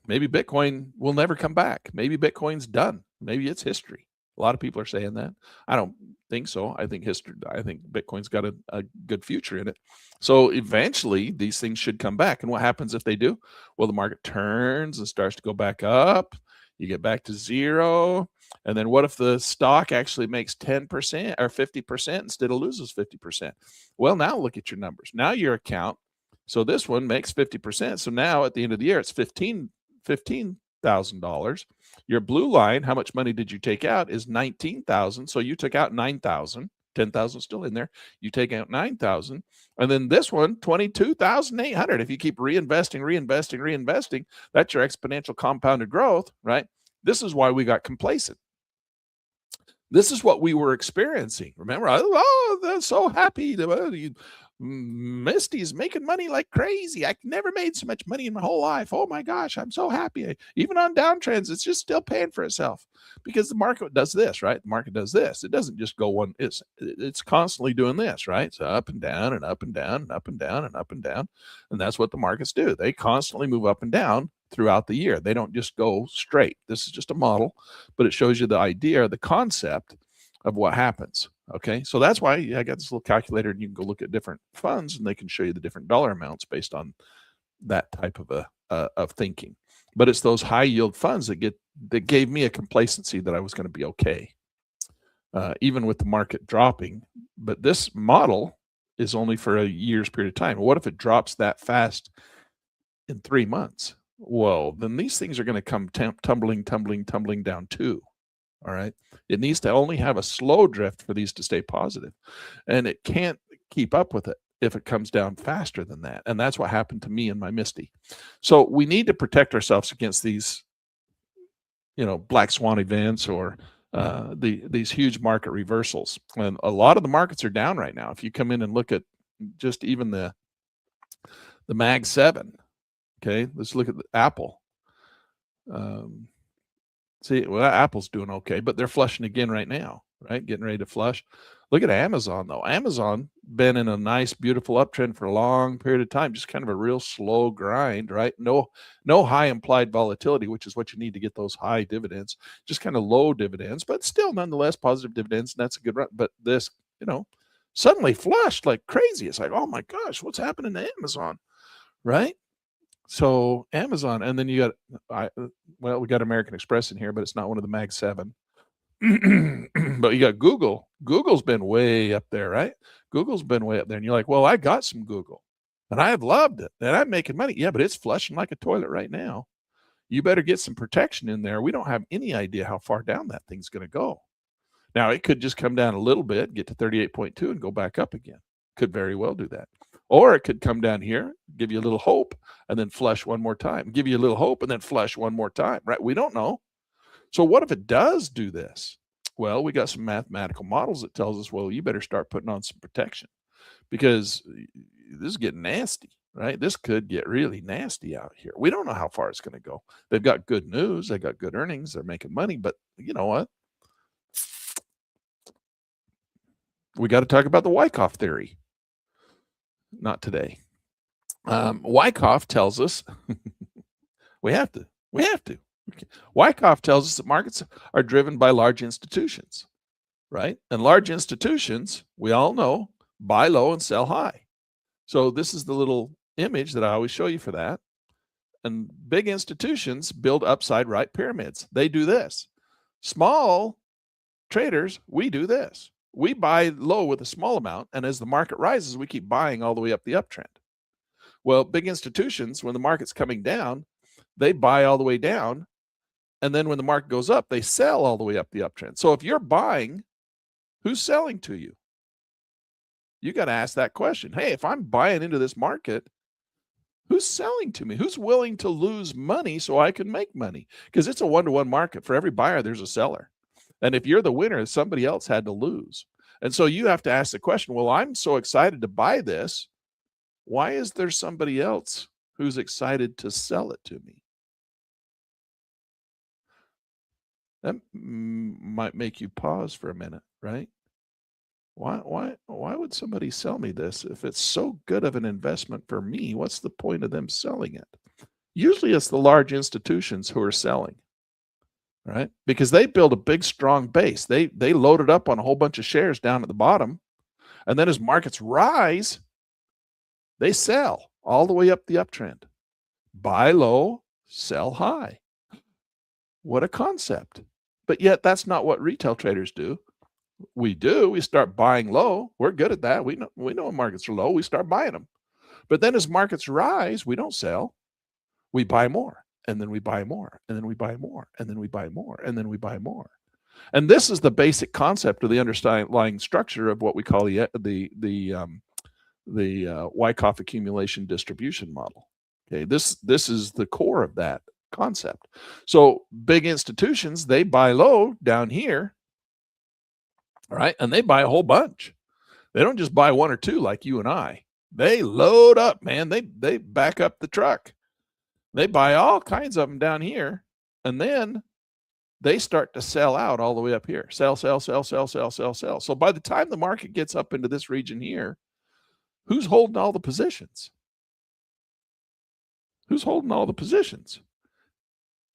Maybe Bitcoin will never come back. Maybe Bitcoin's done. Maybe it's history. A lot of people are saying that. I don't think so. I think Bitcoin's got a good future in it. So eventually these things should come back. And what happens if they do? Well, the market turns and starts to go back up. You get back to zero. And then what if the stock actually makes 10% or 50% instead of loses 50%? Well, now look at your numbers. Now your account. So this one makes 50%. So now at the end of the year, it's $15,000. Your blue line, how much money did you take out, is 19,000. So you took out 9,000. 10,000 still in there. You take out 9,000. And then this one, 22,800. If you keep reinvesting, that's your exponential compounded growth, right? This is why we got complacent. This is what we were experiencing. Remember, oh, they're so happy. Misty's making money like crazy. I never made so much money in my whole life. Oh my gosh, I'm so happy. Even on downtrends, it's just still paying for itself because the market does this, right? The market does this. It doesn't just go one. It's constantly doing this, right? It's up and down and up and down and up and down and up and down. And that's what the markets do. They constantly move up and down throughout the year. They don't just go straight. This is just a model, but it shows you the idea, the concept of what happens. Okay, so that's why I got this little calculator, and you can go look at different funds, and they can show you the different dollar amounts based on that type of thinking. But it's those high yield funds that gave me a complacency that I was going to be okay, even with the market dropping. But this model is only for a year's period of time. What if it drops that fast in 3 months? Well, then these things are going to come tumbling down too. All right. It needs to only have a slow drift for these to stay positive. And it can't keep up with it if it comes down faster than that. And that's what happened to me and my Misty. So we need to protect ourselves against these, black swan events or these huge market reversals. And a lot of the markets are down right now. If you come in and look at just even the Mag 7, okay, let's look at the Apple. See, well, Apple's doing okay, but they're flushing again right now, right? Getting ready to flush. Look at Amazon, though. Amazon been in a nice, beautiful uptrend for a long period of time, just kind of a real slow grind, right? No high implied volatility, which is what you need to get those high dividends, just kind of low dividends, but still nonetheless positive dividends, and that's a good run. But this, suddenly flushed like crazy. It's like, oh my gosh, what's happening to Amazon, right? So Amazon, and then you got, we got American Express in here, but it's not one of the Mag 7. But you got Google. Google's been way up there, right? Google's been way up there. And you're like, well, I got some Google and I have loved it and I'm making money. Yeah, but it's flushing like a toilet right now. You better get some protection in there. We don't have any idea how far down that thing's going to go. Now, it could just come down a little bit, get to 38.2 and go back up again. Could very well do that. Or it could come down here, give you a little hope, and then flush one more time. Give you a little hope, and then flush one more time, right? We don't know. So what if it does do this? Well, we got some mathematical models that tells us, well, you better start putting on some protection because this is getting nasty, right? This could get really nasty out here. We don't know how far it's going to go. They've got good news. They got good earnings. They're making money. But you know what? We got to talk about the Wyckoff theory. Not today. Wyckoff tells us we have to. Okay. Wyckoff tells us that markets are driven by large institutions, right? And large institutions, we all know, buy low and sell high. So this is the little image that I always show you for that. And big institutions build upside right pyramids. They do this. Small traders, we do this. We buy low with a small amount, and as the market rises, we keep buying all the way up the uptrend. Well, big institutions, when the market's coming down, they buy all the way down, and then when the market goes up, they sell all the way up the uptrend. So if you're buying, who's selling to you? You got to ask that question. Hey, if I'm buying into this market, who's selling to me? Who's willing to lose money so I can make money? Because it's a one-to-one market. For every buyer, there's a seller. And if you're the winner, somebody else had to lose. And so you have to ask the question, well, I'm so excited to buy this. Why is there somebody else who's excited to sell it to me? That might make you pause for a minute, right? Why would somebody sell me this? If it's so good of an investment for me, what's the point of them selling it? Usually it's the large institutions who are selling, right? Because they build a big, strong base. They load it up on a whole bunch of shares down at the bottom. And then as markets rise, they sell all the way up the uptrend. Buy low, sell high. What a concept. But yet that's not what retail traders do. We start buying low. We're good at that. We know when markets are low, we start buying them. But then as markets rise, we don't sell. We buy more, and then we buy more, and then we buy more, and then we buy more, and then we buy more. And this is the basic concept of the underlying structure of what we call the Wyckoff accumulation distribution model. Okay, this is the core of that concept. So big institutions, they buy low down here, right? And they buy a whole bunch. They don't just buy one or two like you and I. They load up, man. They back up the truck. They buy all kinds of them down here, and then they start to sell out all the way up here. Sell, sell, sell, sell, sell, sell, sell. So by the time the market gets up into this region here, who's holding all the positions? Who's holding all the positions?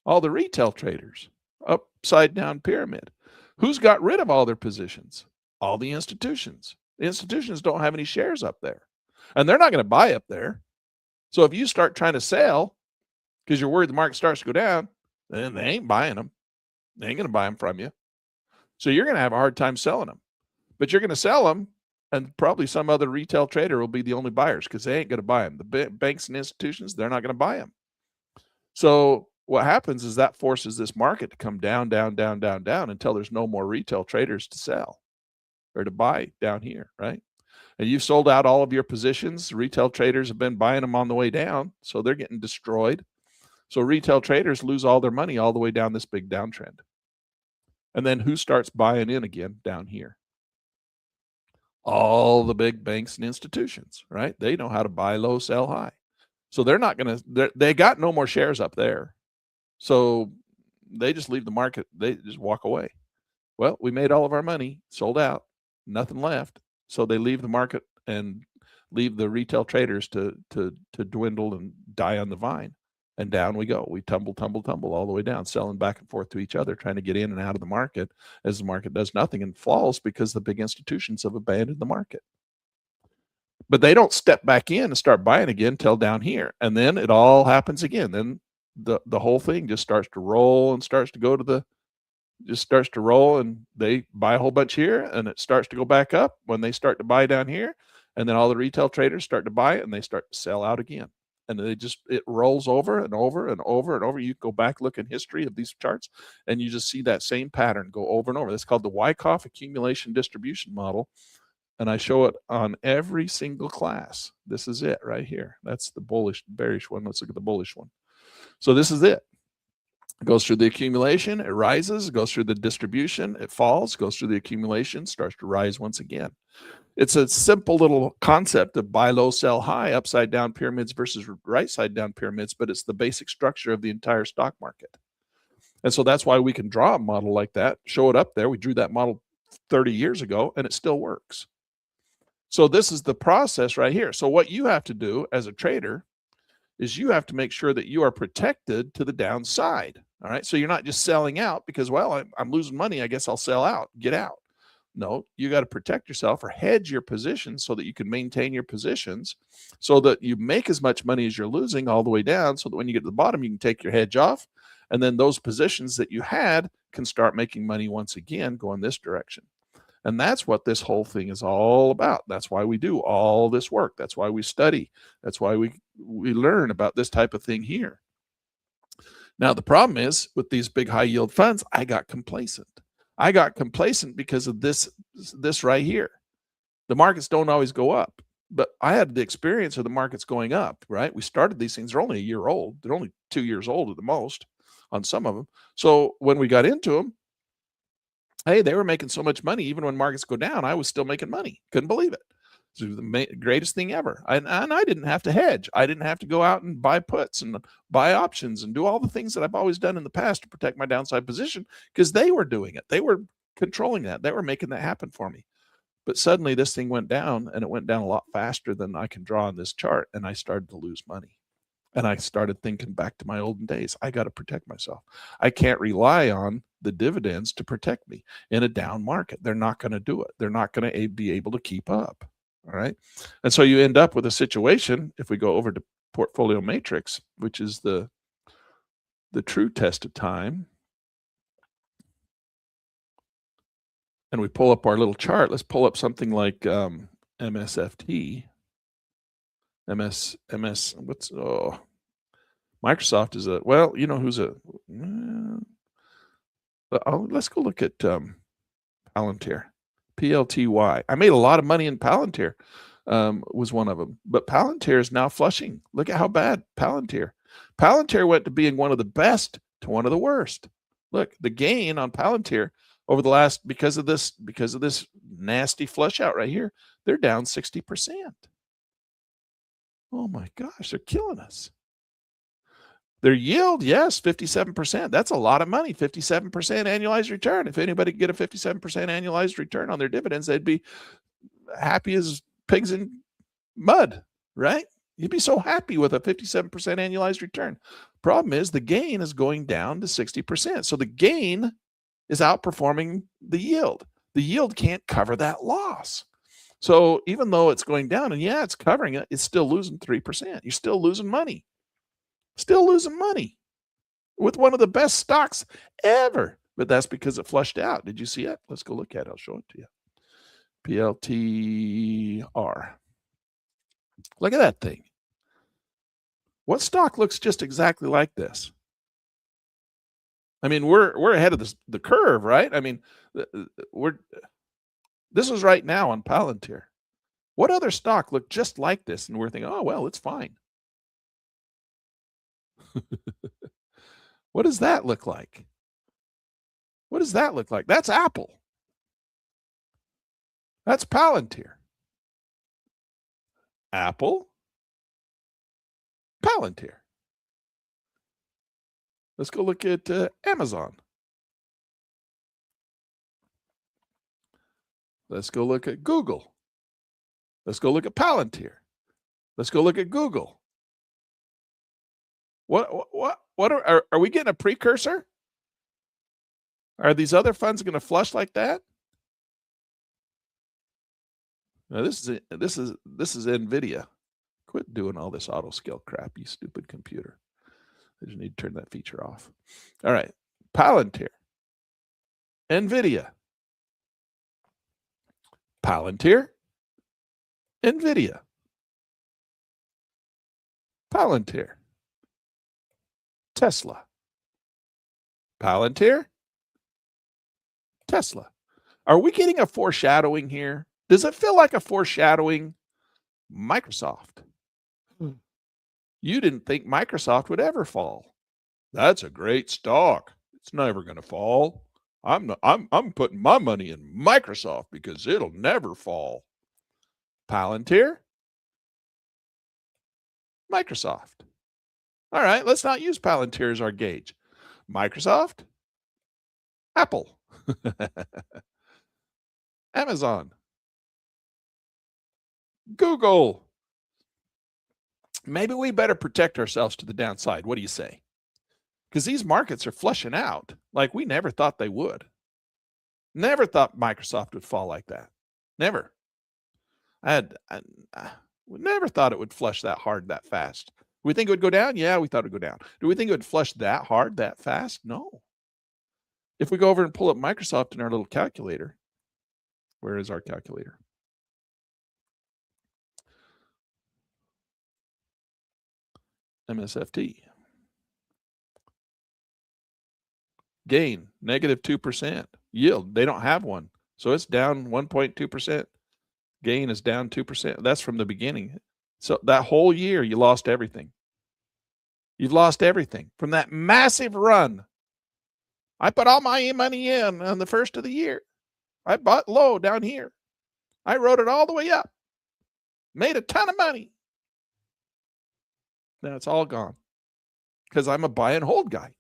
All the retail traders, upside down pyramid. Who's got rid of all their positions? All the institutions. The institutions don't have any shares up there, and they're not going to buy up there. So if you start trying to sell because you're worried the market starts to go down, then they ain't buying them. They ain't going to buy them from you. So you're going to have a hard time selling them. But you're going to sell them, and probably some other retail trader will be the only buyers because they ain't going to buy them. The banks and institutions, they're not going to buy them. So what happens is that forces this market to come down, down, down, down, down until there's no more retail traders to sell or to buy down here, right? And you've sold out all of your positions. Retail traders have been buying them on the way down, so they're getting destroyed. So retail traders lose all their money all the way down this big downtrend. And then who starts buying in again down here? All the big banks and institutions, right? They know how to buy low, sell high. So they're not going to, they got no more shares up there. So they just leave the market. They just walk away. Well, we made all of our money, sold out, nothing left. So they leave the market and leave the retail traders to dwindle and die on the vine. And down we go. We tumble, tumble, tumble all the way down, selling back and forth to each other, trying to get in and out of the market as the market does nothing and falls because the big institutions have abandoned the market. But they don't step back in and start buying again till down here. And then it all happens again. Then the whole thing just starts to roll and starts to go to the, just starts to roll, and they buy a whole bunch here, and it starts to go back up when they start to buy down here. And then all the retail traders start to buy it, and they start to sell out again. And it rolls over and over and over and over. You go back, look in history of these charts, and you just see that same pattern go over and over. That's called the Wyckoff accumulation distribution model. And I show it on every single class. This is it right here. That's the bearish one. Let's look at the bullish one. So this is it. It goes through the accumulation, it rises, it goes through the distribution, it falls, goes through the accumulation, starts to rise once again. It's a simple little concept of buy low, sell high, upside down pyramids versus right side down pyramids, but it's the basic structure of the entire stock market. And so that's why we can draw a model like that, show it up there. We drew that model 30 years ago, and it still works. So this is the process right here. So what you have to do as a trader is you have to make sure that you are protected to the downside. All right. So you're not just selling out because, well, I'm losing money, I guess I'll sell out, get out. No, you got to protect yourself or hedge your positions so that you can maintain your positions so that you make as much money as you're losing all the way down, so that when you get to the bottom, you can take your hedge off. And then those positions that you had can start making money once again, going this direction. And that's what this whole thing is all about. That's why we do all this work. That's why we study. That's why we learn about this type of thing here. Now, the problem is with these big high yield funds, I got complacent. I got complacent because of this right here. The markets don't always go up, but I had the experience of the markets going up, right? We started these things, they're only a year old. They're only 2 years old at the most on some of them. So when we got into them, hey, they were making so much money. Even when markets go down, I was still making money. Couldn't believe it. It was the greatest thing ever. And I didn't have to hedge. I didn't have to go out and buy puts and buy options and do all the things that I've always done in the past to protect my downside position, because they were doing it. They were controlling that. They were making that happen for me. But suddenly this thing went down, and it went down a lot faster than I can draw on this chart, and I started to lose money. And I started thinking back to my olden days. I got to protect myself. I can't rely on the dividends to protect me in a down market. They're not going to do it. They're not going to be able to keep up. All right. And so you end up with a situation, if we go over to Portfolio Matrix, which is the true test of time, and we pull up our little chart. Let's pull up something like MSFT. Microsoft is you know who's let's go look at Palantir, PLTY. I made a lot of money in Palantir, was one of them. But Palantir is now flushing. Look at how bad Palantir went to being one of the best to one of the worst. Look, the gain on Palantir over the last, because of this nasty flush out right here, they're down 60%. Oh my gosh, they're killing us. Their yield, yes, 57%. That's a lot of money, 57% annualized return. If anybody could get a 57% annualized return on their dividends, they'd be happy as pigs in mud, right? You'd be so happy with a 57% annualized return. Problem is the gain is going down to 60%. So the gain is outperforming the yield. The yield can't cover that loss. So even though it's going down, and yeah, it's covering it, it's still losing 3%. You're still losing money. Still losing money with one of the best stocks ever. But that's because it flushed out. Did you see it? Let's go look at it. I'll show it to you. PLTR. Look at that thing. What stock looks just exactly like this? I mean, we're ahead of the curve, right? I mean, this is right now on Palantir. What other stock looked just like this? And we're thinking, oh, well, it's fine. What does that look like? What does that look like? That's Apple. That's Palantir. Apple, Palantir. Let's go look at Amazon. Let's go look at Google. Let's go look at Palantir. Let's go look at Google. What are we getting a precursor? Are these other funds going to flush like that? Now this is NVIDIA. Quit doing all this auto scale crap, you stupid computer. I just need to turn that feature off. All right, Palantir, NVIDIA, Palantir, NVIDIA, Palantir, Tesla, Palantir, Tesla. Are we getting a foreshadowing here? Does it feel like a foreshadowing? Microsoft. You didn't think Microsoft would ever fall. That's a great stock. It's never going to fall. I'm putting my money in Microsoft because it'll never fall. Palantir, Microsoft. All right, let's not use Palantir as our gauge. Microsoft, Apple, Amazon, Google. Maybe we better protect ourselves to the downside. What do you say? Because these markets are flushing out like we never thought they would. Never thought Microsoft would fall like that. Never. I never thought it would flush that hard, that fast. We think it would go down? Yeah, we thought it would go down. Do we think it would flush that hard, that fast? No. If we go over and pull up Microsoft in our little calculator, where is our calculator? MSFT. Gain, negative 2%. Yield, they don't have one. So it's down 1.2%. Gain is down 2%. That's from the beginning. So that whole year, you lost everything. You've lost everything from that massive run. I put all my money in on the first of the year. I bought low down here. I rode it all the way up. Made a ton of money. Now it's all gone because I'm a buy and hold guy.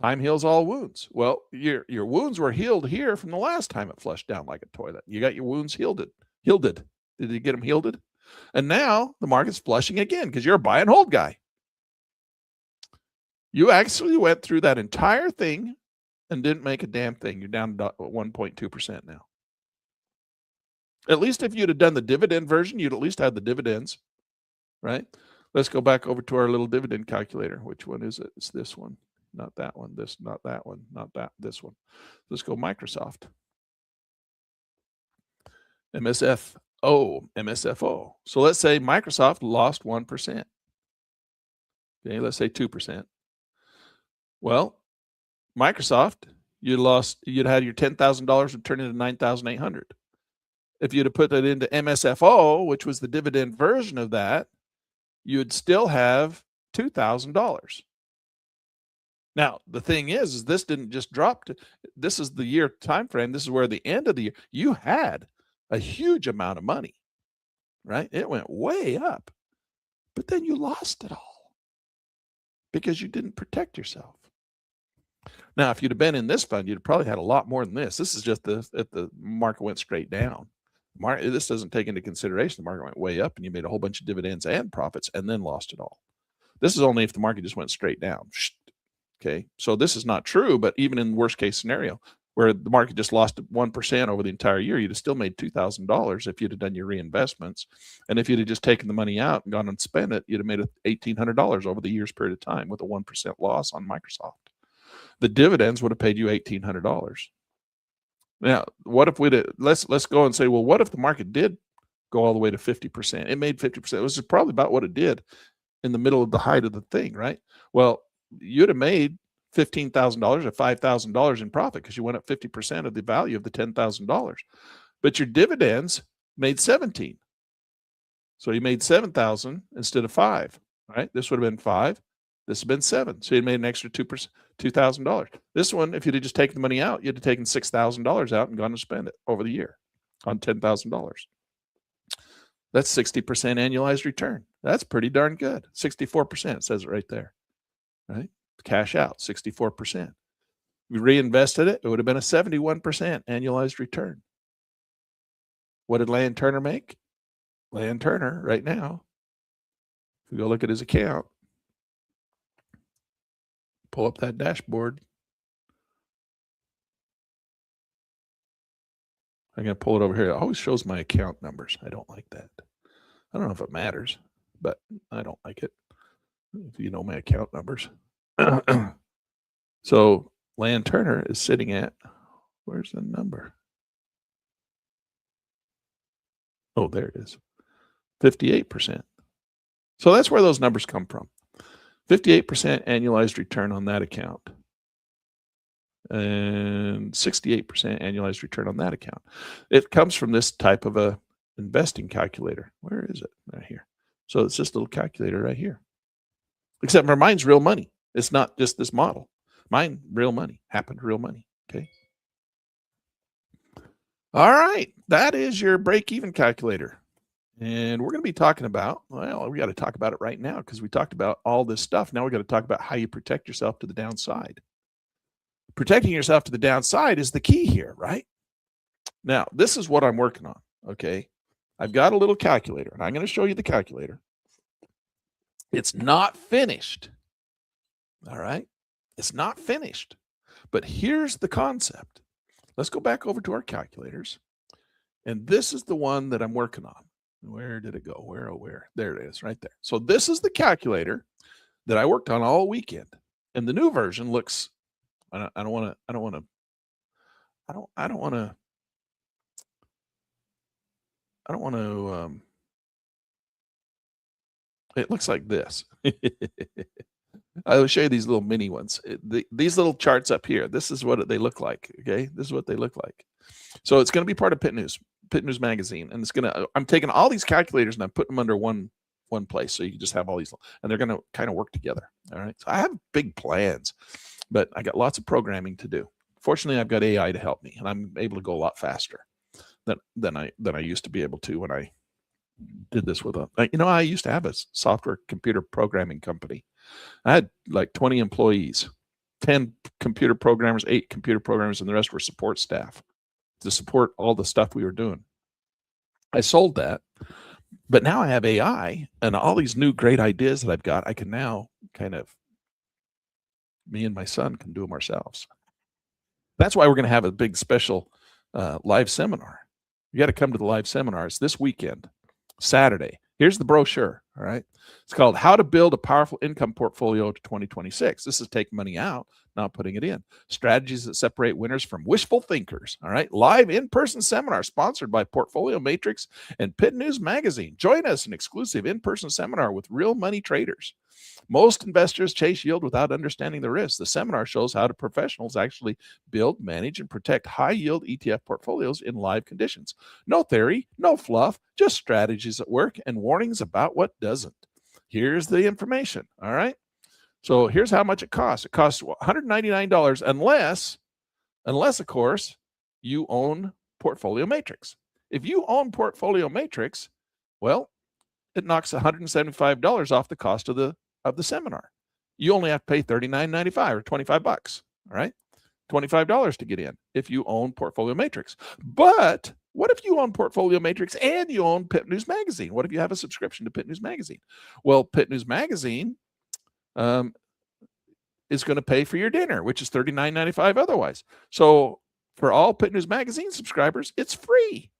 Time heals all wounds. Well, your wounds were healed here from the last time it flushed down like a toilet. You got your wounds healed. Did you get them healed? And now the market's flushing again because you're a buy and hold guy. You actually went through that entire thing and didn't make a damn thing. You're down 1.2% now. At least if you'd have done the dividend version, you'd at least have the dividends, right? Let's go back over to our little dividend calculator. Which one is it? It's this one, not that one. This, not that one, not that, this one. Let's go Microsoft. MSFO. So let's say Microsoft lost 1%. Okay, let's say 2%. Well, Microsoft, you'd had your $10,000 return into $9,800. If you'd have put that into MSFO, which was the dividend version of that, you'd still have $2,000. Now, the thing is this didn't just drop to, this is the year time frame. This is where the end of the year, you had a huge amount of money, right? It went way up, but then you lost it all because you didn't protect yourself. Now, if you'd have been in this fund, you'd probably had a lot more than this. This is just if the market went straight down. This doesn't take into consideration the market went way up and you made a whole bunch of dividends and profits and then lost it all. This is only if the market just went straight down. Okay, so this is not true, but even in the worst case scenario where the market just lost 1% over the entire year, you'd have still made $2,000 if you'd have done your reinvestments. And if you'd have just taken the money out and gone and spent it, you'd have made $1,800 over the year's period of time with a 1% loss on Microsoft. The dividends would have paid you $1,800. Now, what if let's go and say, well, what if the market did go all the way to 50%? It made 50%. It was probably about what it did in the middle of the height of the thing, right? Well, you'd have made $15,000 or $5,000 in profit because you went up 50% of the value of the $10,000. But your dividends made 17. So you made 7,000 instead of 5, right? This would have been 5. This has been 7. So you made an extra $2,000. This one, if you'd have just taken the money out, you'd have taken $6,000 out and gone to spend it over the year on $10,000. That's 60% annualized return. That's pretty darn good. 64% says it right there, right? Cash out, 64%. We reinvested it. It would have been a 71% annualized return. What did Land Turner make? Land Turner right now, if we go look at his account, pull up that dashboard. I'm going to pull it over here. It always shows my account numbers. I don't like that. I don't know if it matters, but I don't like it. If you know my account numbers. So Land Turner is sitting at, where's the number? Oh, there it is. 58%. So that's where those numbers come from. 58% annualized return on that account. And 68% annualized return on that account. It comes from this type of a investing calculator. Where is it? Right here. So it's this little calculator right here. Except for mine's real money. It's not just this model. Mine, real money. Happened real money. Okay. All right. That is your break-even calculator. And we're going to be talking about, well, we got to talk about it right now because we talked about all this stuff. Now we got to talk about how you protect yourself to the downside. Protecting yourself to the downside is the key here, right? Now, this is what I'm working on, okay? I've got a little calculator, and I'm going to show you the calculator. It's not finished, all right? It's not finished, but here's the concept. Let's go back over to our calculators, and this is the one that I'm working on. Where did it go? Where, oh, where? There it is, right there. So this is the calculator that I worked on all weekend, and the new version looks. I don't want to. It looks like this. I will show you these little mini ones. These little charts up here. This is what they look like. Okay, this is what they look like. So it's going to be part of Pit News Magazine, and it's going to. I'm taking all these calculators and I'm putting them under one place, so you can just have all these, and they're going to kind of work together. All right. So I have big plans, but I got lots of programming to do. Fortunately, I've got AI to help me, and I'm able to go a lot faster than I used to be able to when I did this with I used to have a software computer programming company. I had like 20 employees, 10 computer programmers, 8 computer programmers, and the rest were support staff to support all the stuff we were doing. I sold that, but now I have AI and all these new great ideas that I've got. I can now kind of, me and my son can do them ourselves. That's why we're going to have a big special live seminar. You got to come to the live seminar. It's this weekend, Saturday. Here's the brochure. All right. It's called How to Build a Powerful Income Portfolio to 2026. This is take money out, not putting it in. Strategies that separate winners from wishful thinkers. All right. Live in-person seminar sponsored by Portfolio Matrix and Pitt News Magazine. Join us in exclusive in-person seminar with real money traders. Most investors chase yield without understanding the risks. The seminar shows how professionals actually build, manage, and protect high-yield ETF portfolios in live conditions. No theory, no fluff, just strategies that work and warnings about what doesn't. Here's the information, all right? So here's how much it costs. It costs $199 unless, of course, you own Portfolio Matrix. If you own Portfolio Matrix, well, it knocks $175 off the cost of the seminar. You only have to pay $39.95 or $25, all right? $25 to get in if you own Portfolio Matrix. But what if you own Portfolio Matrix and you own Pitt News Magazine? What if you have a subscription to Pitt News Magazine? Well, Pitt News Magazine is going to pay for your dinner, which is $39.95 otherwise. So for all Pitt News Magazine subscribers, it's free.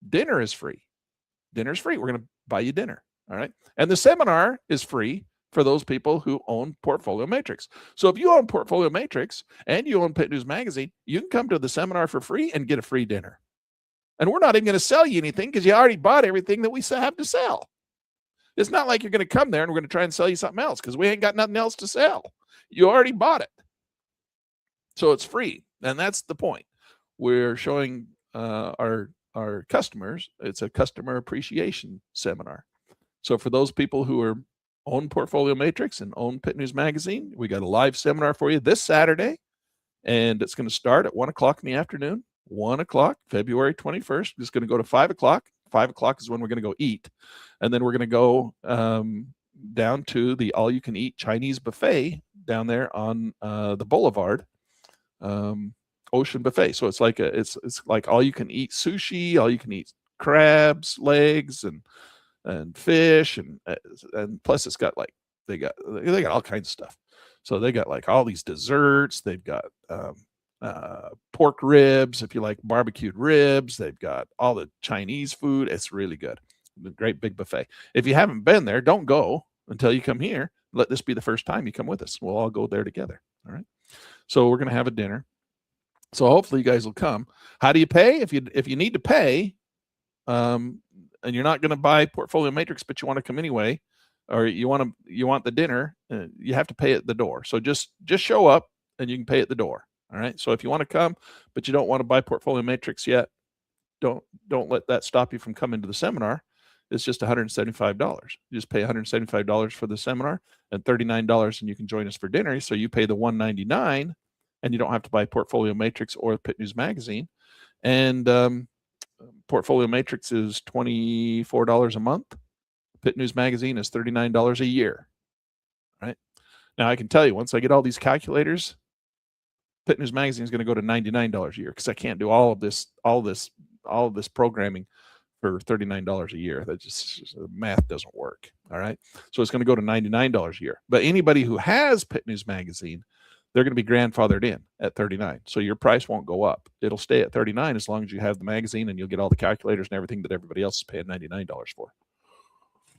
Dinner is free. Dinner's free. We're going to buy you dinner, all right? And the seminar is free for those people who own Portfolio Matrix. So if you own Portfolio Matrix and you own Pitt News Magazine, you can come to the seminar for free and get a free dinner. And we're not even going to sell you anything because you already bought everything that we have to sell. It's not like you're going to come there and we're going to try and sell you something else because we ain't got nothing else to sell. You already bought it. So it's free. And that's the point. We're showing our customers, it's a customer appreciation seminar. So for those people who own Portfolio Matrix and own Pitt News Magazine, we got a live seminar for you this Saturday, and it's going to start at 1 o'clock in the afternoon. 1 o'clock, February 21st. It's going to go to 5 o'clock. 5 o'clock is when we're going to go eat. And then we're going to go down to the all-you-can-eat Chinese buffet down there on the boulevard, Ocean Buffet. So it's like it's like all-you-can-eat sushi, all-you-can-eat crabs, legs, and fish, and plus it's got like they got all kinds of stuff. So they got like all these desserts. They've got pork ribs, if you like barbecued ribs. They've got all the Chinese food. It's really good. A great big buffet. If you haven't been there, don't go until you come here. Let this be the first time you come with us. We'll all go there together. All right. So we're going to have a dinner. So hopefully you guys will come. How do you pay? If you need to pay, and you're not going to buy Portfolio Matrix, but you want to come anyway, or you want the dinner, you have to pay at the door. So just show up and you can pay at the door. All right. So if you want to come, but you don't want to buy Portfolio Matrix yet, don't let that stop you from coming to the seminar. It's just $175. You just pay $175 for the seminar and $39, and you can join us for dinner. So you pay the $199, and you don't have to buy Portfolio Matrix or Pitt News Magazine. And Portfolio Matrix is $24 a month. Pitt News Magazine is $39 a year. Right now, I can tell you, once I get all these calculators, Pitt News Magazine is going to go to $99 a year because I can't do all of this programming for $39 a year. That just the math doesn't work. All right, so it's going to go to $99 a year. But anybody who has Pitt News Magazine, they're going to be grandfathered in at $39. So your price won't go up. It'll stay at $39 as long as you have the magazine, and you'll get all the calculators and everything that everybody else is paying $99 for.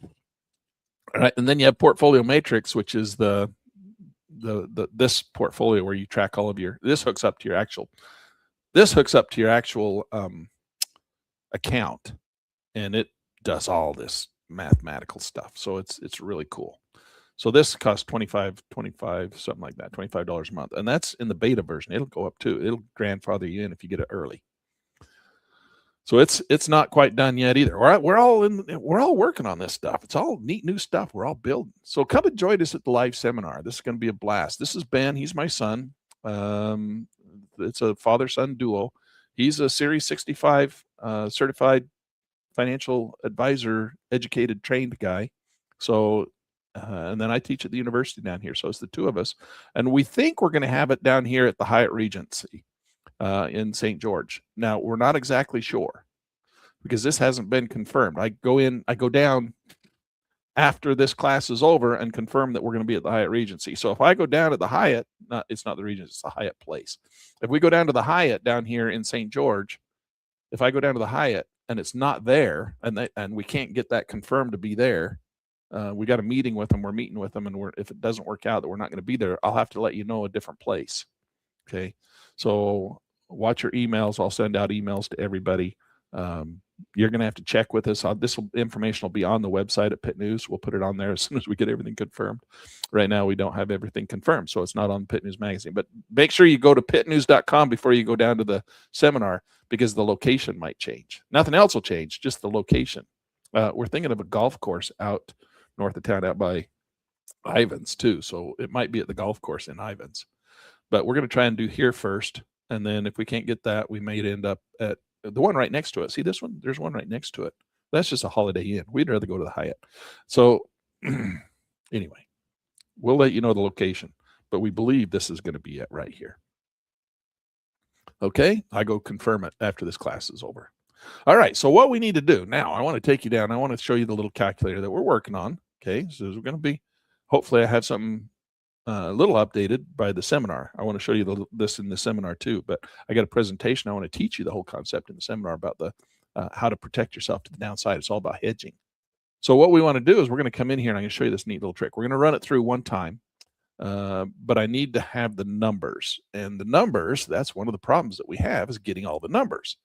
All right, and then you have Portfolio Matrix, which is this portfolio where you track all of this hooks up to your actual account, and it does all this mathematical stuff. So it's really cool. So this costs $25, something like that, $25 a month. And that's in the beta version. It'll go up too. It'll grandfather you in if you get it early. So it's not quite done yet either. We're all working on this stuff. It's all neat new stuff. We're all building. So come and join us at the live seminar. This is going to be a blast. This is Ben. He's my son. It's a father-son duo. He's a Series 65 certified financial advisor, educated, trained guy. So and then I teach at the university down here. So it's the two of us. And we think we're going to have it down here at the Hyatt Regency in St. George. Now, we're not exactly sure because this hasn't been confirmed. I go down after this class is over and confirm that we're going to be at the Hyatt Regency. So if I go down to the Hyatt, it's not the Regency, it's the Hyatt Place. If we go down to the Hyatt down here in St. George, if I go down to the Hyatt and it's not there, and we can't get that confirmed to be there, we got a meeting with them. We're meeting with them, and if it doesn't work out that we're not going to be there, I'll have to let you know a different place. Okay, so watch your emails. I'll send out emails to everybody. You're going to have to check with us. This information will be on the website at Pitt News. We'll put it on there as soon as we get everything confirmed. Right now, we don't have everything confirmed, so it's not on Pitt News Magazine. But make sure you go to pittnews.com before you go down to the seminar, because the location might change. Nothing else will change, just the location. We're thinking of a golf course out north of town, out by Ivans too, so it might be at the golf course in Ivans. But we're going to try and do here first, and then if we can't get that, we may end up at the one right next to it. See this one? There's one right next to it. That's just a Holiday Inn. We'd rather go to the Hyatt. So anyway, we'll let you know the location, but we believe this is going to be it right here. Okay, I go confirm it after this class is over. All right, so what we need to do now, I want to take you down. I want to show you the little calculator that we're working on. Okay, so we're going to be, hopefully I have something a little updated by the seminar. I want to show you this in the seminar too, but I got a presentation. I want to teach you the whole concept in the seminar about the how to protect yourself to the downside. It's all about hedging. So what we want to do is we're going to come in here and I'm going to show you this neat little trick. We're going to run it through one time, but I need to have the numbers. And the numbers, that's one of the problems that we have, is getting all the numbers.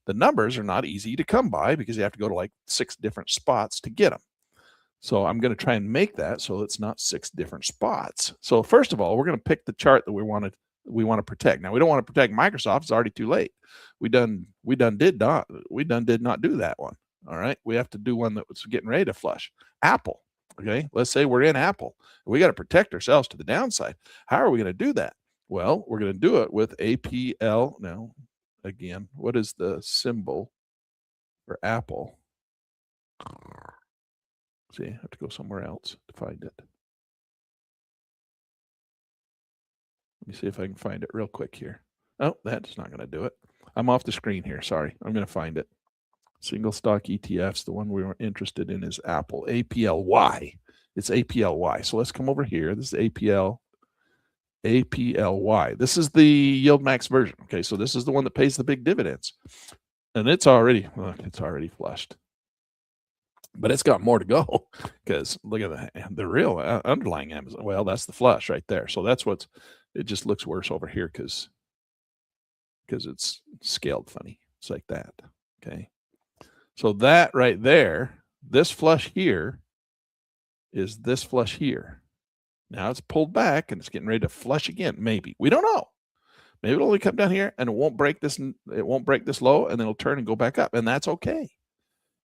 The numbers are not easy to come by because you have to go to like 6 different spots to get them. So I'm going to try and make that so it's not 6 different spots. So first of all, we're going to pick the chart that we want to protect. Now we don't want to protect Microsoft. It's already too late. We done did not do that one. All right. We have to do one that was getting ready to flush. Apple. Okay. Let's say we're in Apple. We got to protect ourselves to the downside. How are we going to do that? Well, we're going to do it with APL. Now, again, what is the symbol for Apple? See, I have to go somewhere else to find it. Let me see if I can find it real quick here. Oh, that's not going to do it. I'm off the screen here. Sorry. I'm going to find it. Single stock ETFs. The one we were interested in is Apple. APLY. It's APLY. So let's come over here. This is APLY. This is the Yield Max version. Okay, so this is the one that pays the big dividends. And it's already flushed. But it's got more to go because look at the real underlying Amazon. Well, that's the flush right there. So that's it just looks worse over here because it's scaled funny. It's like that. Okay. So that right there, this flush here is this flush here. Now it's pulled back and it's getting ready to flush again. Maybe. We don't know. Maybe it'll only come down here and it won't break this low, and then it'll turn and go back up. And that's okay.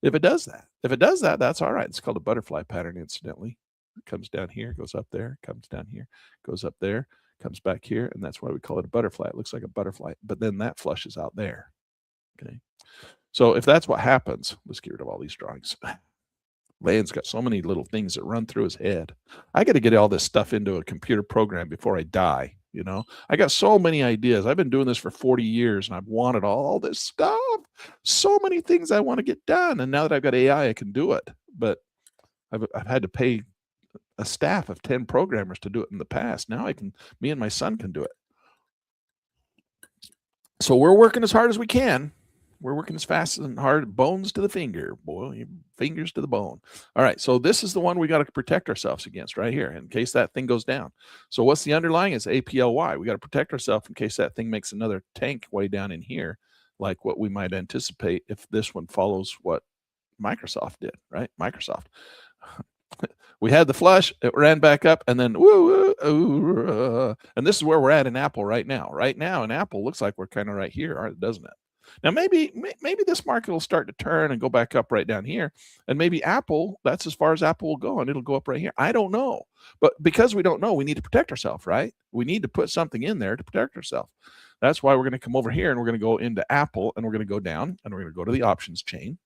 If it does that, that's all right. It's called a butterfly pattern, incidentally. It comes down here, goes up there, comes down here, goes up there, comes back here, and that's why we call it a butterfly. It looks like a butterfly, but then that flushes out there. Okay. So if that's what happens, let's get rid of all these drawings. Land's got so many little things that run through his head. I got to get all this stuff into a computer program before I die. You know, I got so many ideas. I've been doing this for 40 years and I've wanted all this stuff. So many things I want to get done. And now that I've got AI, I can do it. But I've had to pay a staff of 10 programmers to do it in the past. Now me and my son can do it. So we're working as hard as we can. We're working as fast and hard, bones to the finger, boy, fingers to the bone. All right, so this is the one we got to protect ourselves against right here in case that thing goes down. So what's the underlying? It's APLY. We got to protect ourselves in case that thing makes another tank way down in here, like what we might anticipate if this one follows what Microsoft did, right? Microsoft. We had the flush, it ran back up, and then and this is where we're at in Apple right now. Right now in Apple, looks like we're kind of right here, doesn't it? Now, maybe this market will start to turn and go back up right down here. And maybe Apple, that's as far as Apple will go, and it'll go up right here. I don't know. But because we don't know, we need to protect ourselves, right? We need to put something in there to protect ourselves. That's why we're going to come over here and we're going to go into Apple and we're going to go down and we're going to go to the options chain.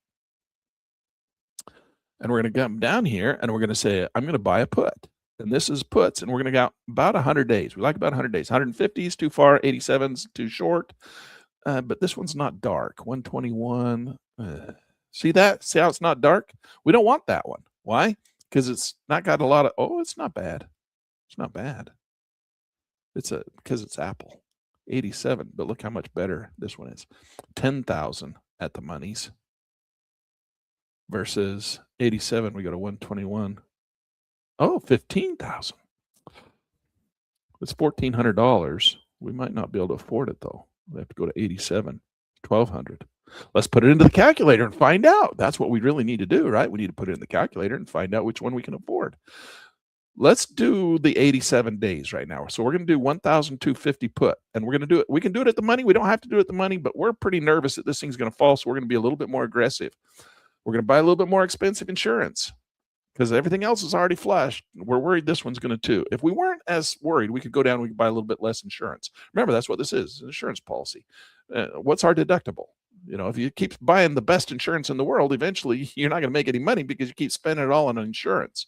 And we're going to come down here and we're going to say, I'm going to buy a put. And this is puts. And we're going to go about 100 days. We like about 100 days. 150 is too far. 87 is too short. But this one's not dark. 121. See that? See how it's not dark? We don't want that one. Why? Because it's not got a lot of, it's not bad. It's not bad. Because it's Apple. 87. But look how much better this one is. 10,000 at the monies. Versus 87, we go to 121. Oh, 15,000. It's $1,400. We might not be able to afford it though. We have to go to 87, 1,200. Let's put it into the calculator and find out. That's what we really need to do, right? We need to put it in the calculator and find out which one we can afford. Let's do the 87 days right now. So we're going to do 1,250 put, and we're going to do it. We can do it at the money. We don't have to do it at the money, but we're pretty nervous that this thing's going to fall. So we're going to be a little bit more aggressive. We're going to buy a little bit more expensive insurance because everything else is already flushed. We're worried this one's going to too. If we weren't as worried, we could go down, we could buy a little bit less insurance. Remember, that's what this is, an insurance policy. What's our deductible? If you keep buying the best insurance in the world, eventually you're not going to make any money because you keep spending it all on insurance.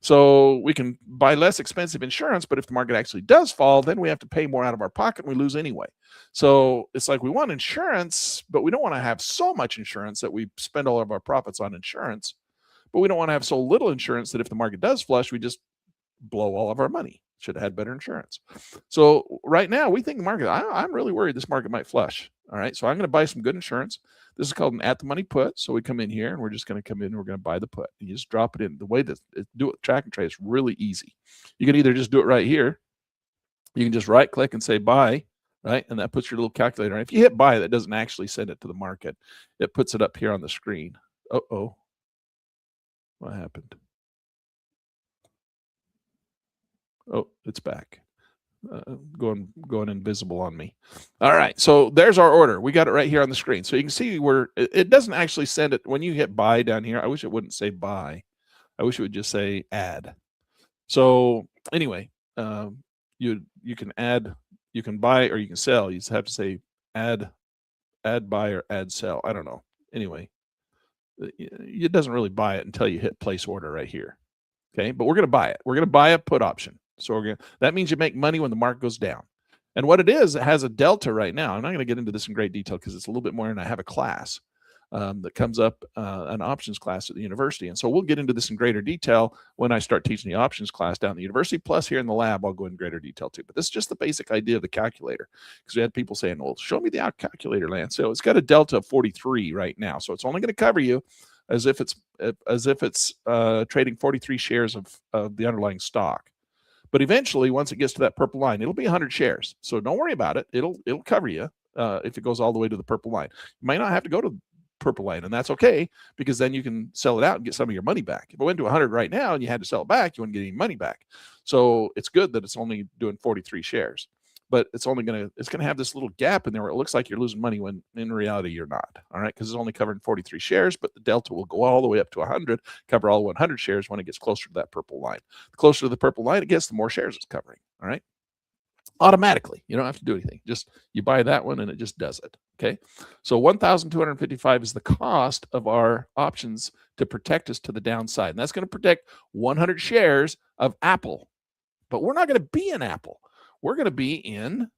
So we can buy less expensive insurance, but if the market actually does fall, then we have to pay more out of our pocket and we lose anyway. So it's like we want insurance, but we don't want to have so much insurance that we spend all of our profits on insurance. But we don't want to have so little insurance that if the market does flush, we just blow all of our money. Should have had better insurance. So right now we think the market, I'm really worried this market might flush. All right. So I'm going to buy some good insurance. This is called an at the money put. So we come in here and we're just going to come in and we're going to buy the put. And you just drop it in. The way that do it, track and trade is really easy. You can either just do it right here. You can just right click and say buy, right? And that puts your little calculator on. If you hit buy, that doesn't actually send it to the market. It puts it up here on the screen. Uh-oh. What happened? Oh, it's back. Going invisible on me. All right, so there's our order. We got it right here on the screen. So you can see where it doesn't actually send it. When you hit buy down here, I wish it wouldn't say buy. I wish it would just say add. So anyway, you can add, you can buy, or you can sell. You just have to say add buy or add sell. I don't know. Anyway, it doesn't really buy it until you hit place order right here. Okay, but we're going to buy it. We're going to buy a put option. So that means you make money when the market goes down. And what it is, it has a delta right now. I'm not going to get into this in great detail because it's a little bit more, and I have a class that comes up, an options class at the university. And so we'll get into this in greater detail when I start teaching the options class down at the university. Plus here in the lab, I'll go in greater detail too. But this is just the basic idea of the calculator, because we had people saying, well, show me the calculator, Lance. So it's got a delta of 43 right now. So it's only going to cover you as if it's trading 43 shares of the underlying stock. But eventually, once it gets to that purple line, it'll be 100 shares. So don't worry about it. It'll cover you if it goes all the way to the purple line. You might not have to go to the purple line, and that's okay, because then you can sell it out and get some of your money back. If it went to 100 right now and you had to sell it back, you wouldn't get any money back. So it's good that it's only doing 43 shares. But it's gonna have this little gap in there where it looks like you're losing money when in reality you're not. All right, because it's only covering 43 shares, but the delta will go all the way up to 100, cover all 100 shares when it gets closer to that purple line. The closer to the purple line it gets, the more shares it's covering. All right, automatically. You don't have to do anything. Just you buy that one and it just does it. Okay, so 1,255 is the cost of our options to protect us to the downside, and that's going to protect 100 shares of Apple. But we're not going to be in Apple. We're going to be in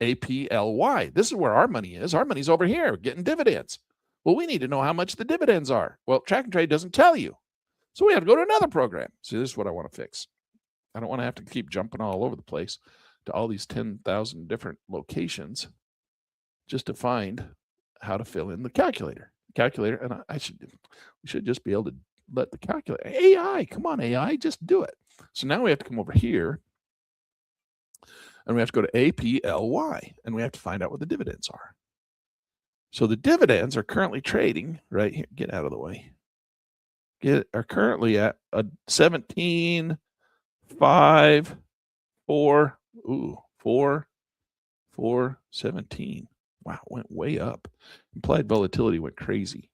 APLY. This is where our money is. Our money's over here getting dividends. Well, we need to know how much the dividends are. Well, track and trade doesn't tell you. So we have to go to another program. See, this is what I want to fix. I don't want to have to keep jumping all over the place to all these 10,000 different locations just to find how to fill in the calculator. And we should just be able to let the calculator, AI, come on, AI, just do it. So now we have to come over here. And we have to go to APLY, and we have to find out what the dividends are. So the dividends are currently trading right here. Get out of the way. Are currently at a 17, 5, 4, 4, 4, 17. Wow, went way up. Implied volatility went crazy.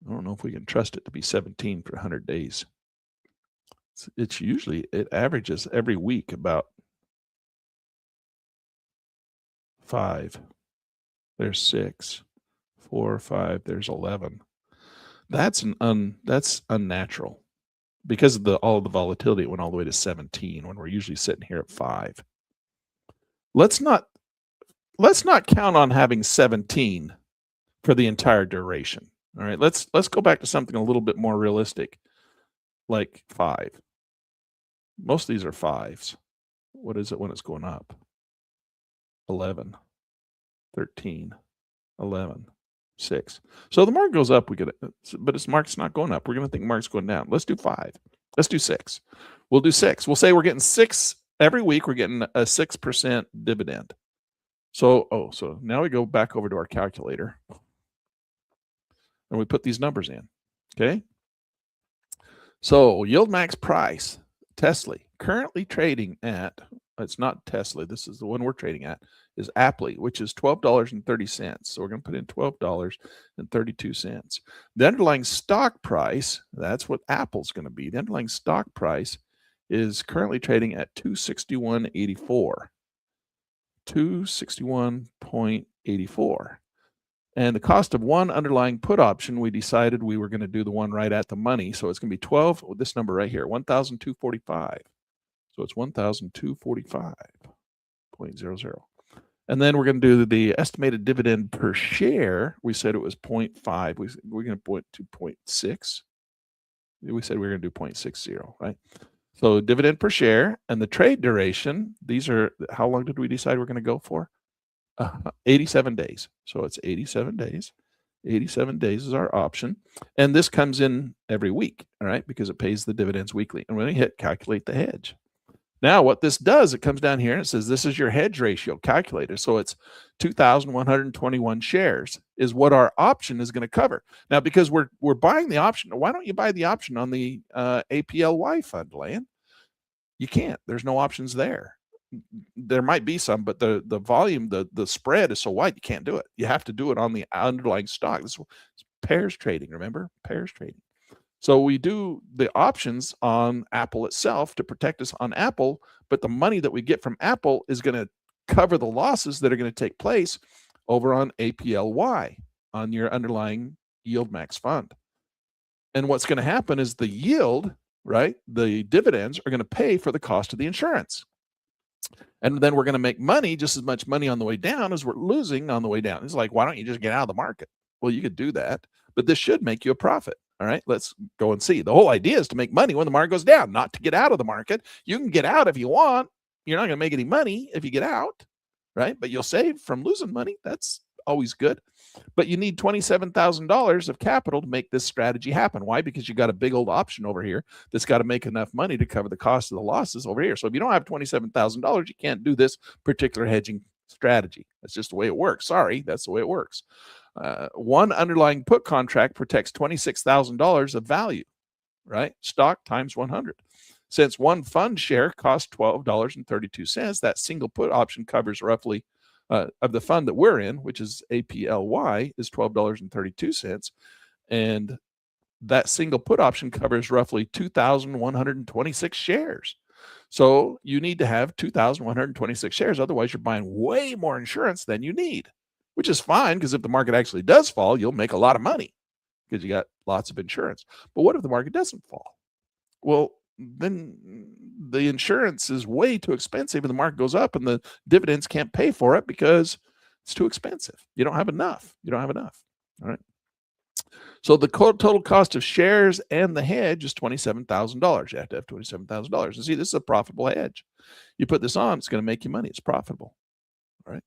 I don't know if we can trust it to be 17 for 100 days. It averages every week about 5, there's 6, 4, 5, there's 11. That's that's unnatural because of all of the volatility. It went all the way to 17 when we're usually sitting here at 5. Let's not count on having 17 for the entire duration. All right, let's go back to something a little bit more realistic, like 5. Most of these are 5s. What is it when it's going up? 11, 13, 11, 6. So the market goes up, we get it, but its market's not going up. We're going to think market's going down. Let's do 5. Let's do 6. We'll do 6. We'll say we're getting 6 every week. We're getting a 6% dividend. So, so now we go back over to our calculator and we put these numbers in. Okay. So yield max price, Tesla, currently trading at, it's not Tesla, this is the one we're trading at, is Apple, which is $12.30. So we're going to put in $12.32. The underlying stock price, that's what Apple's going to be. The underlying stock price is currently trading at $261.84. 261.84. And the cost of one underlying put option, we decided we were going to do the one right at the money. So it's going to be 12, this number right here, 1,245. So it's 1,245.00. And then we're going to do the estimated dividend per share. We said it was 0.5. We're going to point to 0.6. We said we were going to do 0.60, right? So dividend per share and the trade duration, these are, how long did we decide we're going to go for? 87 days. So it's 87 days. 87 days is our option. And this comes in every week, all right, because it pays the dividends weekly. And when we hit calculate the hedge. Now what this does, it comes down here and it says this is your hedge ratio calculator. So it's 2,121 shares is what our option is going to cover. Now, because we're buying the option, why don't you buy the option on the APLY fund, Lan? You can't. There's no options there. There might be some, but the volume, the spread is so wide, you can't do it. You have to do it on the underlying stock. This is pairs trading, remember? Pairs trading. So we do the options on Apple itself to protect us on Apple, but the money that we get from Apple is going to cover the losses that are going to take place over on APLY, on your underlying yield max fund. And what's going to happen is the yield, right, the dividends are going to pay for the cost of the insurance. And then we're going to make money, just as much money on the way down as we're losing on the way down. It's like, why don't you just get out of the market? Well, you could do that, but this should make you a profit. All right, let's go and see. The whole idea is to make money when the market goes down, not to get out of the market. You can get out if you want. You're not going to make any money if you get out, right? But you'll save from losing money. That's always good. But you need $27,000 of capital to make this strategy happen. Why? Because you got a big old option over here that's got to make enough money to cover the cost of the losses over here. So if you don't have $27,000, you can't do this particular hedging strategy. That's just the way it works. Sorry, that's the way it works. One underlying put contract protects $26,000 of value, right? Stock times 100. Since one fund share costs $12.32, that single put option covers roughly of the fund that we're in, which is APLY, is $12.32. And that single put option covers roughly 2,126 shares. So you need to have 2,126 shares. Otherwise, you're buying way more insurance than you need, which is fine, because if the market actually does fall, you'll make a lot of money because you got lots of insurance. But what if the market doesn't fall? Well, then the insurance is way too expensive and the market goes up and the dividends can't pay for it because it's too expensive. You don't have enough. You don't have enough. All right. So the total cost of shares and the hedge is $27,000. You have to have $27,000. And see, this is a profitable hedge. You put this on, it's going to make you money. It's profitable. All right.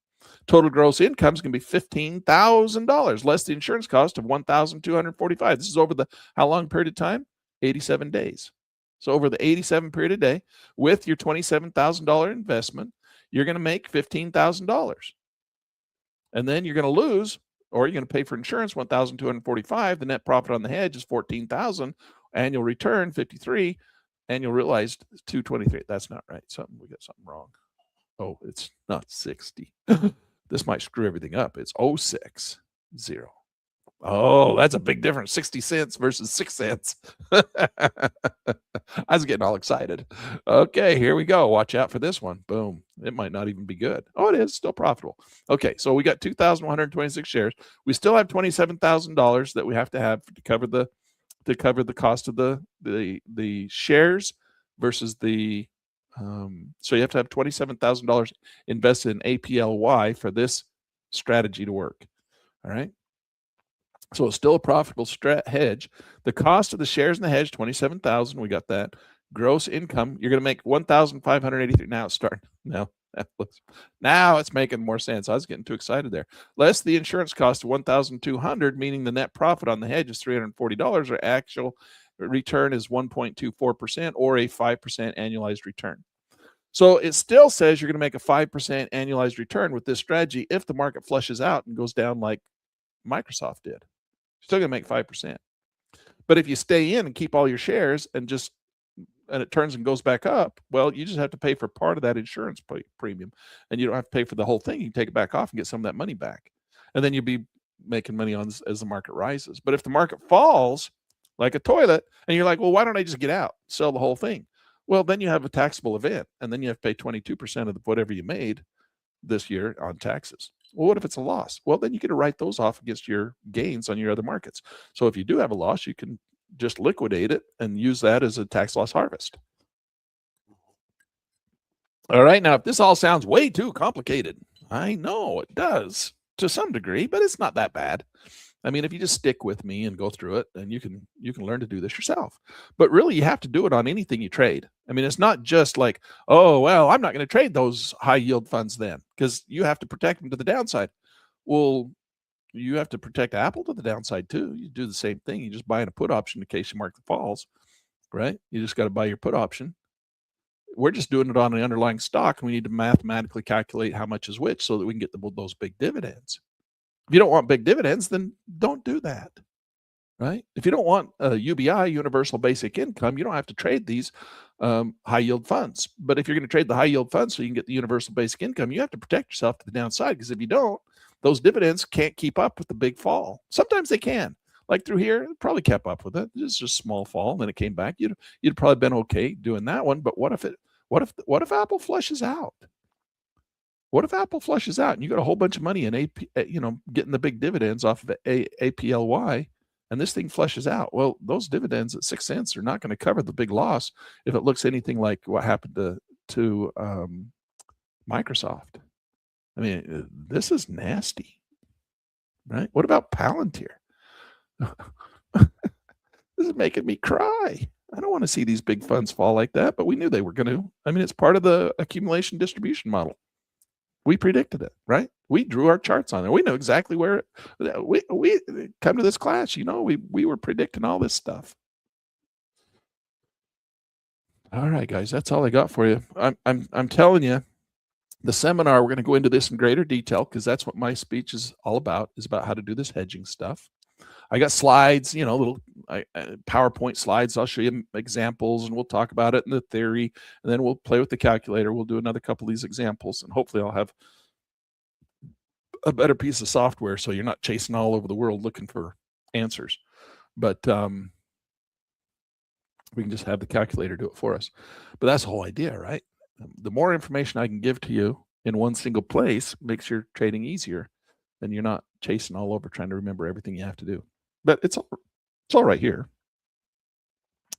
Total gross income is going to be $15,000, less the insurance cost of $1,245. This is over the how long period of time? 87 days. So over the 87 period of day, with your $27,000 investment, you're going to make $15,000. And then you're going to lose, or you're going to pay for insurance $1,245. The net profit on the hedge is $14,000. Annual return 53. Annual realized 223. That's not right. We got something wrong. Oh, it's not 60. This might screw everything up. It's 060. Oh, that's a big difference. 60 cents versus 6 cents. I was getting all excited. Okay, here we go. Watch out for this one. Boom. It might not even be good. Oh, it is still profitable. Okay, so we got 2,126 shares. We still have $27,000 that we have to cover the cost of the shares versus the so you have to have $27,000 invested in APLY for this strategy to work. All right. So it's still a profitable hedge. The cost of the shares in the hedge, 27,000. We got that. Gross income, you're going to make 1,583. Now it's starting. Now it's making more sense. I was getting too excited there. Less the insurance cost of 1,200, meaning the net profit on the hedge is $340. Or actual return is 1.24% or a 5% annualized return. So it still says you're going to make a 5% annualized return with this strategy if the market flushes out and goes down like Microsoft did. Still going to make 5%. But if you stay in and keep all your shares and it turns and goes back up, well, you just have to pay for part of that insurance premium, and you don't have to pay for the whole thing. You can take it back off and get some of that money back, and then you'll be making money on as the market rises. But if the market falls like a toilet and you're like, well, why don't I just get out, sell the whole thing? Well, then you have a taxable event, and then you have to pay 22% of whatever you made this year on taxes. Well, what if it's a loss? Well, then you get to write those off against your gains on your other markets. So if you do have a loss, you can just liquidate it and use that as a tax loss harvest. All right. Now, if this all sounds way too complicated, I know it does to some degree, but it's not that bad. I mean, if you just stick with me and go through it, and you can learn to do this yourself. But really, you have to do it on anything you trade. I mean, it's not just like, oh, well, I'm not going to trade those high yield funds then, because you have to protect them to the downside. Well, you have to protect Apple to the downside too. You do the same thing. You just buy in a put option in case you mark the falls, right? You just got to buy your put option. We're just doing it on the underlying stock, and we need to mathematically calculate how much is which so that we can get those big dividends. If you don't want big dividends, then don't do that, right? If you don't want a UBI, universal basic income, you don't have to trade these high yield funds. But if you're going to trade the high yield funds so you can get the universal basic income, you have to protect yourself to the downside, because if you don't, those dividends can't keep up with the big fall. Sometimes they can. Like through here, it probably kept up with it. It's just a small fall, and then it came back. You'd probably been okay doing that one. But what if Apple flushes out? What if Apple flushes out and you got a whole bunch of money in getting the big dividends off of APLY, and this thing flushes out? Well, those dividends at 6 cents are not going to cover the big loss if it looks anything like what happened to Microsoft. I mean, this is nasty, right? What about Palantir? This is making me cry. I don't want to see these big funds fall like that, but we knew they were going to. I mean, it's part of the accumulation distribution model. We predicted it, right? We drew our charts on there. We know exactly where we come to this class. We were predicting all this stuff. All right, guys, that's all I got for you. I'm telling you, the seminar, we're going to go into this in greater detail, because that's what my speech is all about, is about how to do this hedging stuff. I got slides, little PowerPoint slides. I'll show you examples, and we'll talk about it in the theory, and then we'll play with the calculator. We'll do another couple of these examples, and hopefully I'll have a better piece of software so you're not chasing all over the world looking for answers. But we can just have the calculator do it for us. But that's the whole idea, right? The more information I can give to you in one single place makes your trading easier, and you're not chasing all over trying to remember everything you have to do. But it's all right here.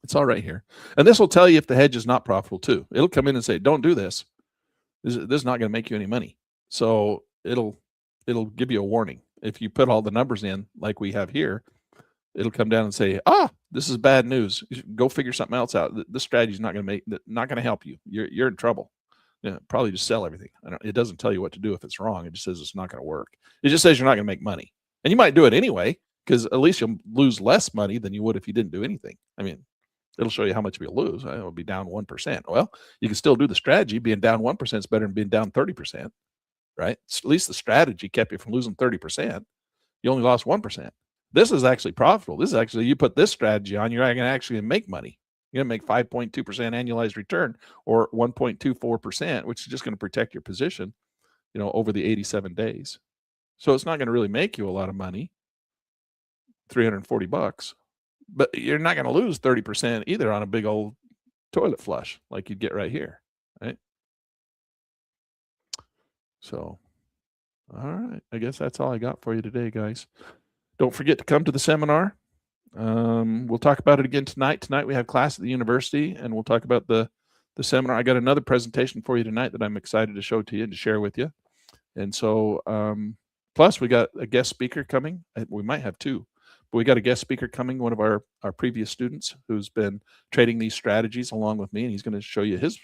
It's all right here. And this will tell you if the hedge is not profitable too. It'll come in and say, don't do this. This is not going to make you any money. So it'll give you a warning. If you put all the numbers in like we have here, it'll come down and say, this is bad news. Go figure something else out. This strategy is not going to help you. You're in trouble. Probably just sell everything. It doesn't tell you what to do if it's wrong. It just says it's not going to work. It just says you're not going to make money. And you might do it anyway, because at least you'll lose less money than you would if you didn't do anything. I mean, it'll show you how much you'll lose. It'll be down 1%. Well, you can still do the strategy. Being down 1% is better than being down 30%, right? At least the strategy kept you from losing 30%. You only lost 1%. This is actually profitable. This is actually, you put this strategy on, you're going to actually make money. You're going to make 5.2% annualized return, or 1.24%, which is just going to protect your position, over the 87 days. So it's not going to really make you a lot of money, $340, but you're not going to lose 30% either on a big old toilet flush like you'd get right here, right? So, all right. I guess that's all I got for you today, guys. Don't forget to come to the seminar. We'll talk about it again tonight. Tonight we have class at the university, and we'll talk about the seminar. I got another presentation for you tonight that I'm excited to show to you and to share with you. And so, plus we got a guest speaker coming. We might have two, but we got a guest speaker coming, one of our previous students who's been trading these strategies along with me, and he's going to show you his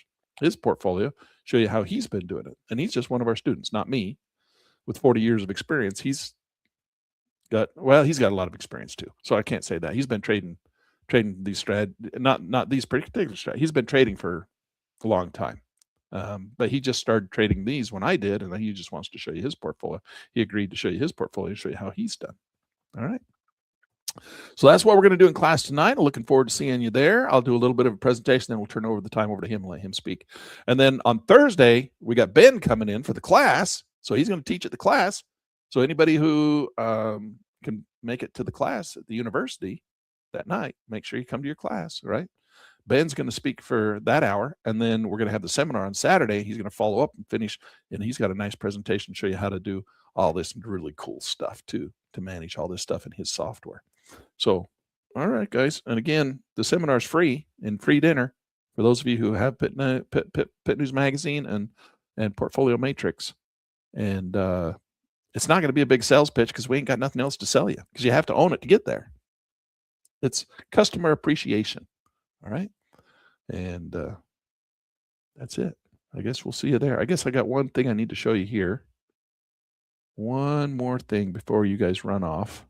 portfolio, show you how he's been doing it. And he's just one of our students, not me, with 40 years of experience. He's got a lot of experience too. So I can't say that. He's been trading these not these particular strategies. He's been trading for a long time. But he just started trading these when I did, and he just wants to show you his portfolio. He agreed to show you his portfolio, show you how he's done. All right. So that's what we're going to do in class tonight. I'm looking forward to seeing you there. I'll do a little bit of a presentation, then we'll turn over the time over to him and let him speak. And then on Thursday, we got Ben coming in for the class. So he's going to teach at the class. So anybody who can make it to the class at the university that night, make sure you come to your class, right? Ben's going to speak for that hour, and then we're going to have the seminar on Saturday. He's going to follow up and finish, and he's got a nice presentation to show you how to do all this really cool stuff too, to manage all this stuff in his software. So, all right, guys. And again, the seminar is free and free dinner for those of you who have Pitt News Magazine and Portfolio Matrix. And it's not going to be a big sales pitch because we ain't got nothing else to sell you, because you have to own it to get there. It's customer appreciation. All right. And that's it. I guess we'll see you there. I guess I got one thing I need to show you here. One more thing before you guys run off.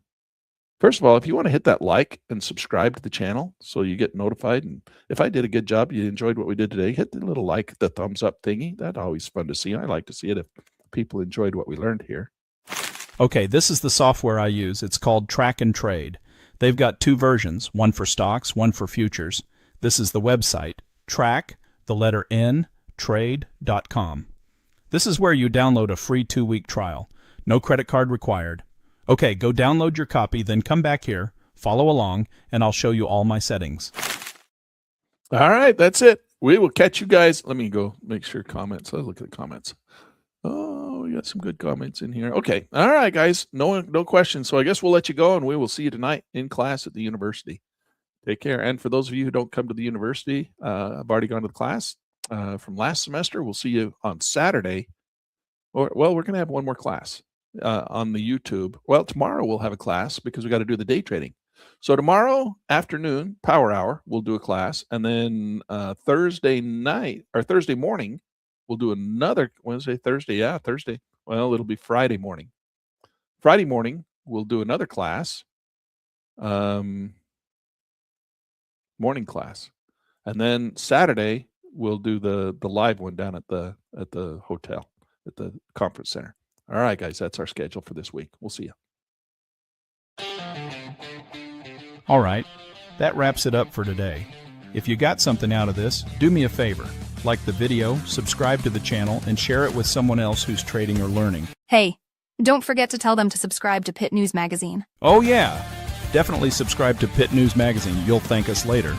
First of all, if you want to hit that like and subscribe to the channel so you get notified, and if I did a good job, you enjoyed what we did today, hit the little like, the thumbs up thingy. That's always fun to see. I like to see it if people enjoyed what we learned here. Okay, this is the software I use. It's called Track and Trade. They've got two versions, one for stocks, one for futures. This is the website, trade.com. This is where you download a free 2-week trial. No credit card required. Okay, go download your copy, then come back here, follow along, and I'll show you all my settings. All right, that's it. We will catch you guys. Let me go make sure comments. Let's look at the comments. Oh, we got some good comments in here. Okay. All right, guys. No questions. So I guess we'll let you go, and we will see you tonight in class at the university. Take care. And for those of you who don't come to the university, I've already gone to the class from last semester. We'll see you on Saturday. We're going to have one more class on the YouTube. Well, tomorrow we'll have a class because we got to do the day trading. So tomorrow afternoon, power hour, we'll do a class. And then Thursday morning, we'll do another Thursday. Well, it'll be Friday morning. Friday morning, we'll do another class. Morning class, and then Saturday we'll do the live one down at the hotel, at the conference center. All right, guys, that's our schedule for this week. We'll see you. All right, that wraps it up for today. If you got something out of this, do me a favor. Like the video, subscribe to the channel, and share it with someone else who's trading or learning. Hey, don't forget to tell them to subscribe to Pitt News Magazine. Oh yeah, definitely subscribe to Pitt News Magazine. You'll thank us later.